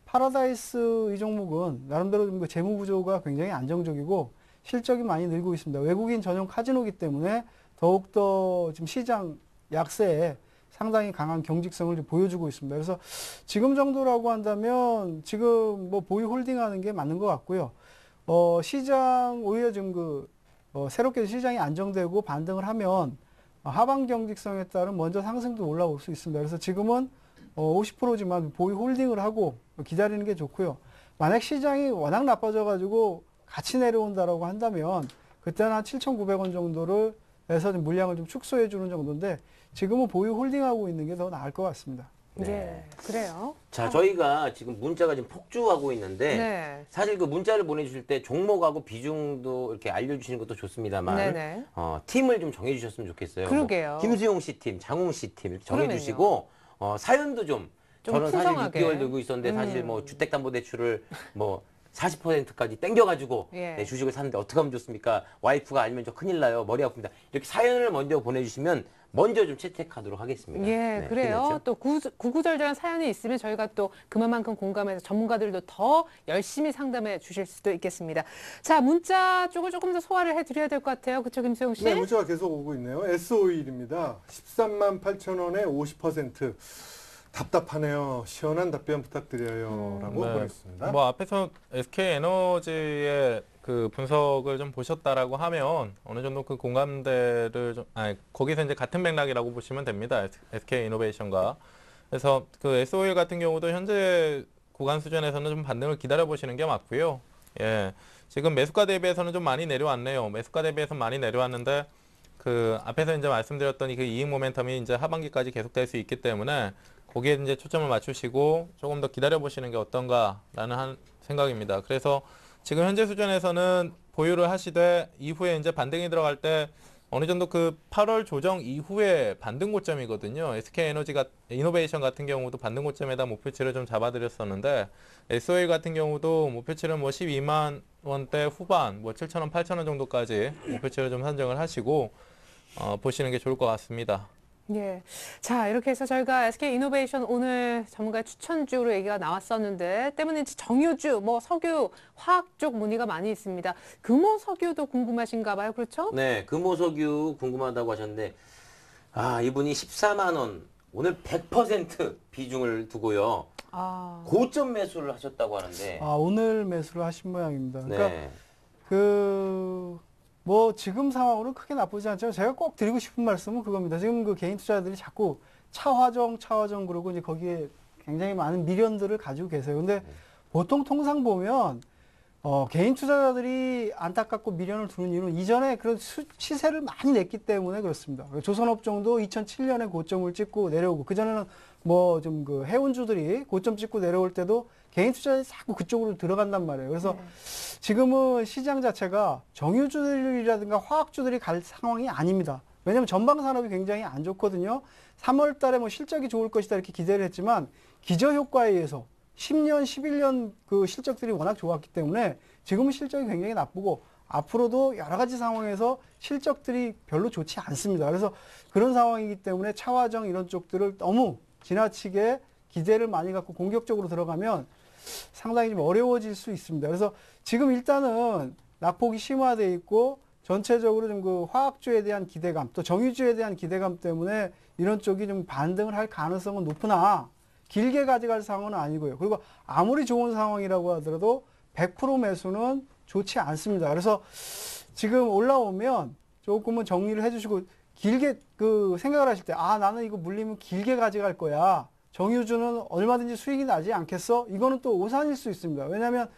E: 파라다이스 이 종목은 나름대로 재무 구조가 굉장히 안정적이고 실적이 많이 늘고 있습니다. 외국인 전용 카지노이기 때문에 더욱더 지금 시장 약세에 상당히 강한 경직성을 보여주고 있습니다. 그래서 지금 정도라고 한다면 지금 보유 홀딩하는 게 맞는 것 같고요. 시장 오히려 지금 새롭게 시장이 안정되고 반등을 하면 하방 경직성에 따른 먼저 상승도 올라올 수 있습니다. 그래서 지금은 50%지만 보유 홀딩을 하고 기다리는 게 좋고요. 만약 시장이 워낙 나빠져가지고 같이 내려온다라고 한다면 그때는 한 7,900원 정도를 해서 좀 물량을 좀 축소해 주는 정도인데 지금은 보유 홀딩하고 있는 게 더 나을 것 같습니다.
A: 네, 그래요.
C: 자, 저희가 지금 문자가 지금 폭주하고 있는데
A: 네.
C: 사실 그 문자를 보내주실 때 종목하고 비중도 이렇게 알려주시는 것도 좋습니다만
A: 네네.
C: 팀을 좀 정해주셨으면 좋겠어요.
A: 그러게요.
C: 김수용 씨 팀, 장웅 씨 팀 이렇게
A: 그러면요.
C: 정해주시고 사연도 좀 저는
A: 풍성하게.
C: 사실 6개월 들고 있었는데 사실 주택담보대출을 40%까지 땡겨가지고
A: 예.
C: 주식을 샀는데 어떻게 하면 좋습니까? 와이프가 알면 저 큰일 나요. 머리 아픕니다. 이렇게 사연을 먼저 보내주시면 먼저 좀 채택하도록 하겠습니다.
A: 예,
C: 네,
A: 그래요.
C: 괜찮죠?
A: 또 구구절절한 사연이 있으면 저희가 또 그만큼 공감해서 전문가들도 더 열심히 상담해 주실 수도 있겠습니다. 자, 문자 쪽을 조금 더 소화를 해드려야 될 것 같아요. 그렇죠, 김수영 씨?
B: 네, 문자가 계속 오고 있네요. S51입니다. 13만 8천 원에 50%. 답답하네요. 시원한 답변 부탁드려요. 라고
D: 네.
B: 보냈습니다.
D: 앞에서 SK에너지의 그 분석을 좀 보셨다라고 하면 어느 정도 그 공감대를 거기서 이제 같은 맥락이라고 보시면 됩니다. SK이노베이션과. 그래서 그 SO일 같은 경우도 현재 구간 수준에서는 좀 반등을 기다려 보시는 게 맞고요. 예. 지금 매수가 대비해서는 좀 많이 내려왔네요. 매수가 대비해서 많이 내려왔는데 그 앞에서 이제 말씀드렸던 그 이익 모멘텀이 이제 하반기까지 계속될 수 있기 때문에 거기에 이제 초점을 맞추시고 조금 더 기다려 보시는 게 어떤가라는 생각입니다. 그래서 지금 현재 수준에서는 보유를 하시되 이후에 이제 반등이 들어갈 때 어느 정도 그 8월 조정 이후에 반등 고점이거든요. SK이노베이션 같은 경우도 반등 고점에다 목표치를 좀 잡아드렸었는데 SO일 같은 경우도 목표치를 12만 원대 후반 7,000원, 8,000원 정도까지 목표치를 좀 산정을 하시고 보시는 게 좋을 것 같습니다.
A: 예. 자, 이렇게 해서 저희가 SK이노베이션 오늘 전문가의 추천주로 얘기가 나왔었는데 때문에 정유주, 석유, 화학 쪽 문의가 많이 있습니다. 금호석유도 궁금하신가 봐요. 그렇죠?
C: 네, 금호석유 궁금하다고 하셨는데 이분이 14만 원 오늘 100% 비중을 두고요. 고점 매수를 하셨다고 하는데.
E: 오늘 매수를 하신 모양입니다. 그러니까
C: 네.
E: 지금 상황으로는 크게 나쁘지 않지만 제가 꼭 드리고 싶은 말씀은 그겁니다. 지금 개인 투자자들이 자꾸 차화정 그러고 이제 거기에 굉장히 많은 미련들을 가지고 계세요. 근데 보통 통상 보면 개인 투자자들이 안타깝고 미련을 두는 이유는 이전에 그런 시세를 많이 냈기 때문에 그렇습니다. 조선업종도 2007년에 고점을 찍고 내려오고 그전에는 뭐 좀 그 해운주들이 고점 찍고 내려올 때도 개인 투자자들이 자꾸 그쪽으로 들어간단 말이에요. 그래서 지금은 시장 자체가 정유주들이라든가 화학주들이 갈 상황이 아닙니다. 왜냐하면 전방 산업이 굉장히 안 좋거든요. 3월 달에 뭐 실적이 좋을 것이다 이렇게 기대를 했지만 기저효과에 의해서 10년, 11년 그 실적들이 워낙 좋았기 때문에 지금은 실적이 굉장히 나쁘고 앞으로도 여러 가지 상황에서 실적들이 별로 좋지 않습니다. 그래서 그런 상황이기 때문에 차화정 이런 쪽들을 너무 지나치게 기대를 많이 갖고 공격적으로 들어가면 상당히 좀 어려워질 수 있습니다. 그래서 지금 일단은 낙폭이 심화되어 있고 전체적으로 좀 그 화학주에 대한 기대감 또 정유주에 대한 기대감 때문에 이런 쪽이 좀 반등을 할 가능성은 높으나 길게 가져갈 상황은 아니고요. 그리고 아무리 좋은 상황이라고 하더라도 100% 매수는 좋지 않습니다. 그래서 지금 올라오면 조금은 정리를 해주시고 길게 그 생각을 하실 때 나는 이거 물리면 길게 가져갈 거야. 정유주는 얼마든지 수익이 나지 않겠어? 이거는 또 오산일 수 있습니다. 왜냐하면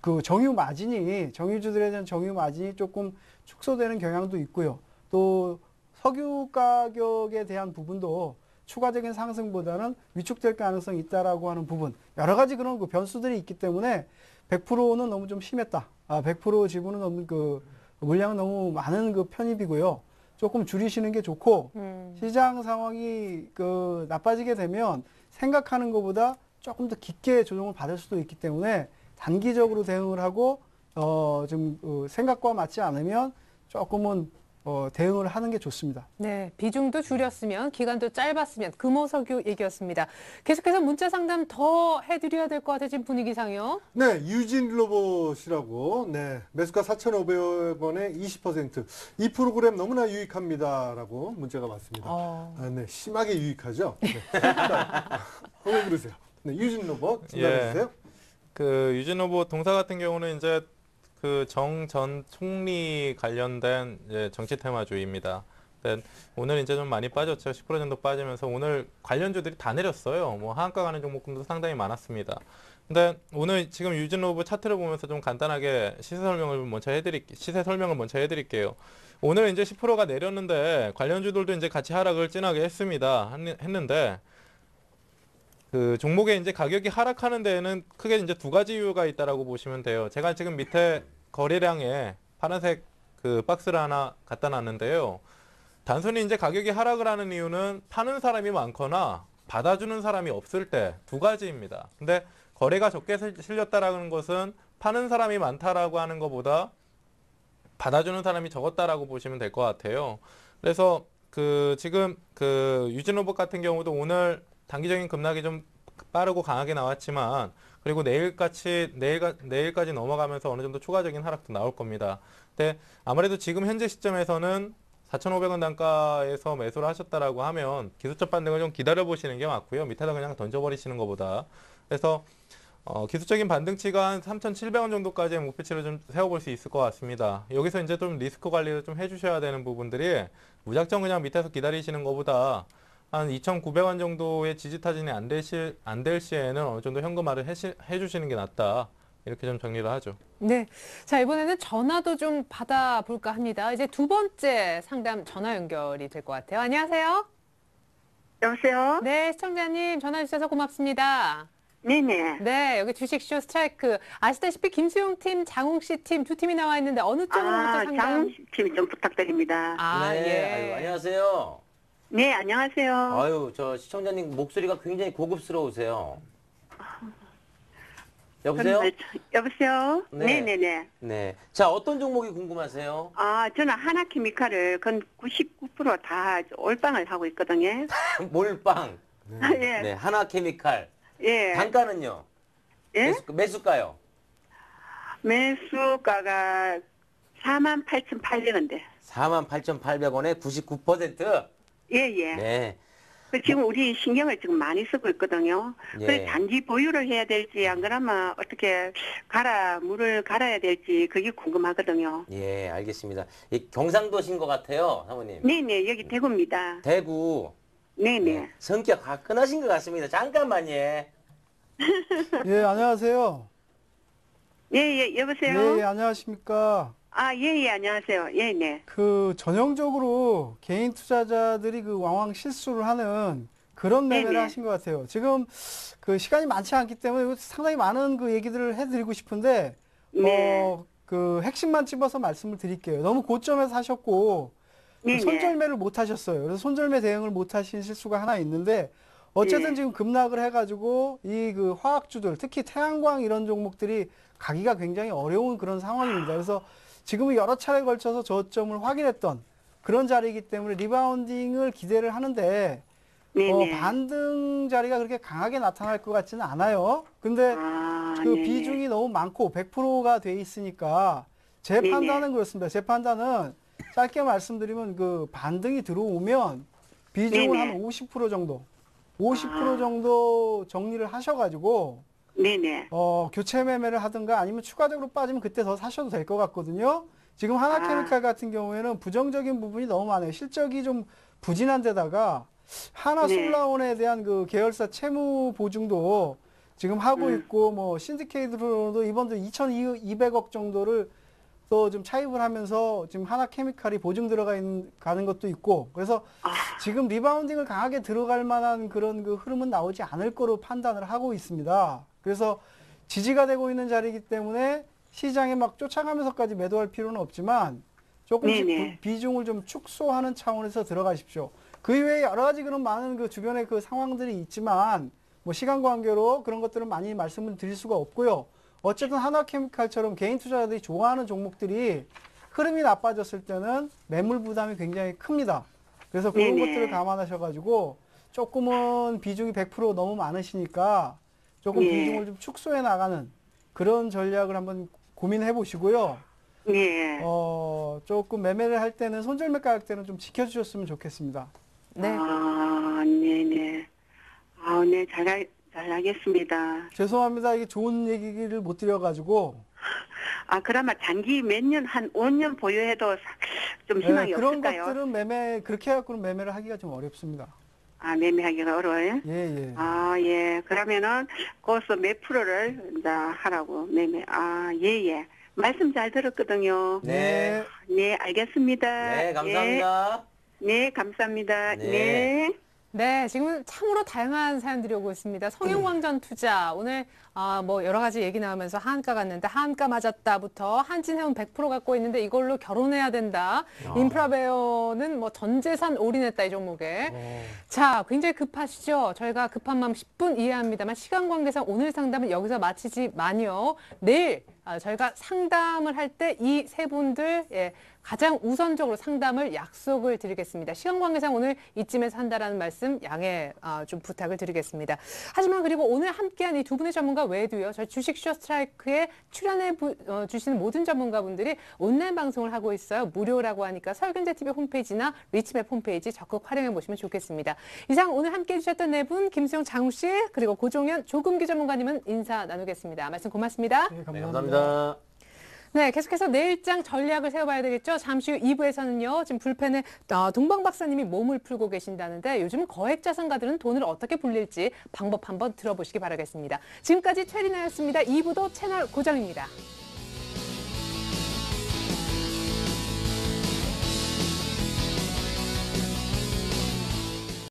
E: 그 정유주들에 대한 정유 마진이 조금 축소되는 경향도 있고요. 또 석유 가격에 대한 부분도 추가적인 상승보다는 위축될 가능성이 있다라고 하는 부분 여러 가지 그런 그 변수들이 있기 때문에 100%는 너무 좀 심했다. 100% 지분은 너무 그 물량은 너무 많은 그 편입이고요. 조금 줄이시는 게 좋고 시장 상황이 그 나빠지게 되면 생각하는 것보다 조금 더 깊게 조정을 받을 수도 있기 때문에 단기적으로 대응을 하고 좀 생각과 맞지 않으면 조금은 대응을 하는 게 좋습니다.
A: 네, 비중도 줄였으면 기간도 짧았으면 금호석유 얘기였습니다. 계속해서 문자 상담 더 해드려야 될 것 같아진 분위기상이요.
B: 네, 유진 로봇이라고, 네, 매수가 4,500원에 20%. 이 프로그램 너무나 유익합니다라고 문자가 왔습니다. 네, 심하게 유익하죠? 네. 왜 그러세요? 네, 유진 로봇 진단해주세요.
D: 그 유진 로봇 동사 같은 경우는 이제 그 정 전 총리 관련된 이제 정치 테마주의입니다. 오늘 이제 좀 많이 빠졌죠. 10% 정도 빠지면서 오늘 관련주들이 다 내렸어요. 뭐 하한가 가는 종목군도 상당히 많았습니다. 근데 오늘 지금 유진 로봇 차트를 보면서 좀 간단하게 시세 설명을 먼저 해드릴게요. 오늘 이제 10%가 내렸는데 관련주들도 이제 같이 하락을 진하게 했는데 그 종목의 이제 가격이 하락하는 데에는 크게 이제 두 가지 이유가 있다라고 보시면 돼요. 제가 지금 밑에 거래량에 파란색 그 박스를 하나 갖다 놨는데요. 단순히 이제 가격이 하락을 하는 이유는 파는 사람이 많거나 받아주는 사람이 없을 때 두 가지입니다. 근데 거래가 적게 실렸다라는 것은 파는 사람이 많다라고 하는 것보다 받아주는 사람이 적었다라고 보시면 될 것 같아요. 그래서 그 지금 그 유진로봇 같은 경우도 오늘 단기적인 급락이 좀 빠르고 강하게 나왔지만 그리고 내일까지 넘어가면서 어느 정도 추가적인 하락도 나올 겁니다. 근데 아무래도 지금 현재 시점에서는 4,500원 단가에서 매수를 하셨다라고 하면 기술적 반등을 좀 기다려 보시는 게 맞고요. 밑에다 그냥 던져버리시는 것보다. 그래서 기술적인 반등치가 한 3,700원 정도까지의 목표치를 좀 세워볼 수 있을 것 같습니다. 여기서 이제 좀 리스크 관리를 좀 해주셔야 되는 부분들이 무작정 그냥 밑에서 기다리시는 것보다 한 2,900원 정도의 지지 타진이 안 될 시에는 어느 정도 현금화를 해주시는 게 낫다. 이렇게 좀 정리를 하죠.
A: 네. 자, 이번에는 전화도 좀 받아볼까 합니다. 이제 두 번째 상담 전화 연결이 될 것 같아요. 안녕하세요.
G: 여보세요?
A: 네, 시청자님 전화 주셔서 고맙습니다.
G: 네네.
A: 네, 여기 주식쇼 스트라이크. 아시다시피 김수용 팀, 장웅 씨 팀 두 팀이 나와 있는데 어느 쪽으로부터 상담?
G: 장팀 좀 부탁드립니다.
C: 네,
A: 예.
C: 아유, 안녕하세요.
G: 네, 안녕하세요.
C: 아유, 저 시청자님 목소리가 굉장히 고급스러우세요. 여보세요?
G: 여보세요?
C: 네.
G: 네네네.
C: 네. 자, 어떤 종목이 궁금하세요?
G: 저는 하나케미칼을 건 99% 다 올빵을 하고 있거든요.
C: 몰빵.
G: 예.
C: 네, 하나케미칼.
G: 예.
C: 단가는요?
G: 예?
C: 매수가요?
G: 매수가가 48,800원대.
C: 48,800원에 99%?
G: 예.
C: 네.
G: 지금 우리 신경을 지금 많이 쓰고 있거든요.
C: 예.
G: 그래서 단기 보유를 해야 될지 안 그러면 어떻게 물을 갈아야 될지 그게 궁금하거든요.
C: 예, 알겠습니다. 이 경상도신 것 같아요, 사모님.
G: 네네, 여기 대구입니다.
C: 대구.
H: 네네.
C: 성격 화끈하신 것 같습니다. 잠깐만요.
E: 예, 안녕하세요.
H: 예, 여보세요?
E: 예, 안녕하십니까.
H: 예, 안녕하세요. 예, 네.
E: 그 전형적으로 개인 투자자들이 그 왕왕 실수를 하는 그런 매매를
H: 네네.
E: 하신 것 같아요. 지금 그 시간이 많지 않기 때문에 상당히 많은 그 얘기들을 해드리고 싶은데
H: 네.
E: 그 핵심만 집어서 말씀을 드릴게요. 너무 고점에서 하셨고
H: 네네.
E: 손절매를 못 하셨어요. 그래서 손절매 대응을 못 하신 실수가 하나 있는데 어쨌든
H: 네.
E: 지금 급락을 해가지고 이 그 화학주들 특히 태양광 이런 종목들이 가기가 굉장히 어려운 그런 상황입니다. 그래서 지금은 여러 차례 걸쳐서 저점을 확인했던 그런 자리이기 때문에 리바운딩을 기대를 하는데
H: 네네.
E: 반등 자리가 그렇게 강하게 나타날 것 같지는 않아요. 근데 그
H: 네네.
E: 비중이 너무 많고 100%가 돼 있으니까 제
H: 네네.
E: 판단은 그렇습니다. 제 판단은 짧게 말씀드리면 그 반등이 들어오면 비중을
H: 네네.
E: 한 50% 정도, 50% 정도 정리를 하셔가지고
H: 네네.
E: 교체 매매를 하든가 아니면 추가적으로 빠지면 그때 더 사셔도 될 것 같거든요. 지금 하나케미칼 같은 경우에는 부정적인 부분이 너무 많아요. 실적이 좀 부진한 데다가 하나솔라온에 대한 그 계열사 채무 보증도 지금 하고 있고 뭐 신디케이트로도 이번도 2,200억 정도를 또 좀 차입을 하면서 지금 하나케미칼이 보증 가는 것도 있고 그래서 지금 리바운딩을 강하게 들어갈 만한 그런 그 흐름은 나오지 않을 거로 판단을 하고 있습니다. 그래서 지지가 되고 있는 자리이기 때문에 시장에 막 쫓아가면서까지 매도할 필요는 없지만 조금씩
H: 네네.
E: 비중을 좀 축소하는 차원에서 들어가십시오. 그 이외에 여러 가지 그런 많은 그 주변의 그 상황들이 있지만 뭐 시간 관계로 그런 것들은 많이 말씀을 드릴 수가 없고요. 어쨌든 하나케미칼처럼 개인 투자자들이 좋아하는 종목들이 흐름이 나빠졌을 때는 매물 부담이 굉장히 큽니다. 그래서 그런
H: 네네.
E: 것들을 감안하셔가지고 조금은 비중이 100% 너무 많으시니까 조금
H: 예.
E: 비중을 좀 축소해 나가는 그런 전략을 한번 고민해 보시고요.
H: 예.
E: 조금 매매를 할 때는 손절매 가격 때는 좀 지켜주셨으면 좋겠습니다.
A: 네.
H: 네네. 네, 잘 알겠습니다.
E: 죄송합니다. 이게 좋은 얘기를 못 드려가지고.
H: 그러면 단기 몇 년, 한 5년 보유해도 좀 희망이
E: 그런
H: 없을까요?
E: 것들은 그렇게 해갖고는 매매를 하기가 좀 어렵습니다.
H: 매매하기가 어려워요?
E: 예.
H: 예. 그러면은, 거기서 몇 프로를 이제 하라고, 매매. 예. 말씀 잘 들었거든요.
C: 네.
H: 네, 알겠습니다.
C: 네, 감사합니다.
H: 네, 감사합니다.
C: 네.
H: 네.
A: 네, 지금 참으로 다양한 사연들이 오고 있습니다. 성형광전 투자, 오늘 뭐 여러 가지 얘기 나오면서 한가 갔는데 한가 맞았다부터 한진해운 100% 갖고 있는데 이걸로 결혼해야 된다. 인프라베어는 뭐 전 재산 올인했다 이 종목에. 자, 굉장히 급하시죠? 저희가 급한 마음 10분 이해합니다만 시간 관계상 오늘 상담은 여기서 마치지만요. 내일 저희가 상담을 할 때 이 세 분들 가장 우선적으로 상담을 약속을 드리겠습니다. 시간 관계상 오늘 이쯤에서 한다라는 말씀 양해 좀 부탁을 드리겠습니다. 하지만 그리고 오늘 함께한 이 두 분의 전문가 외에도요. 저희 주식 슈어스트라이크에 출연해 주시는 모든 전문가분들이 온라인 방송을 하고 있어요. 무료라고 하니까 설경제TV 홈페이지나 리치맵 홈페이지 적극 활용해 보시면 좋겠습니다. 이상 오늘 함께해 주셨던 네 분 김수영 장우씨 그리고 고종현 조금기 전문가님은 인사 나누겠습니다. 말씀 고맙습니다.
E: 네,
C: 네, 감사합니다.
A: 네, 계속해서 내일장 전략을 세워봐야 되겠죠. 잠시 후 2부에서는요. 지금 불펜에 동방 박사님이 몸을 풀고 계신다는데 요즘 거액 자산가들은 돈을 어떻게 불릴지 방법 한번 들어보시기 바라겠습니다. 지금까지 최리나였습니다. 2부도 채널 고정입니다.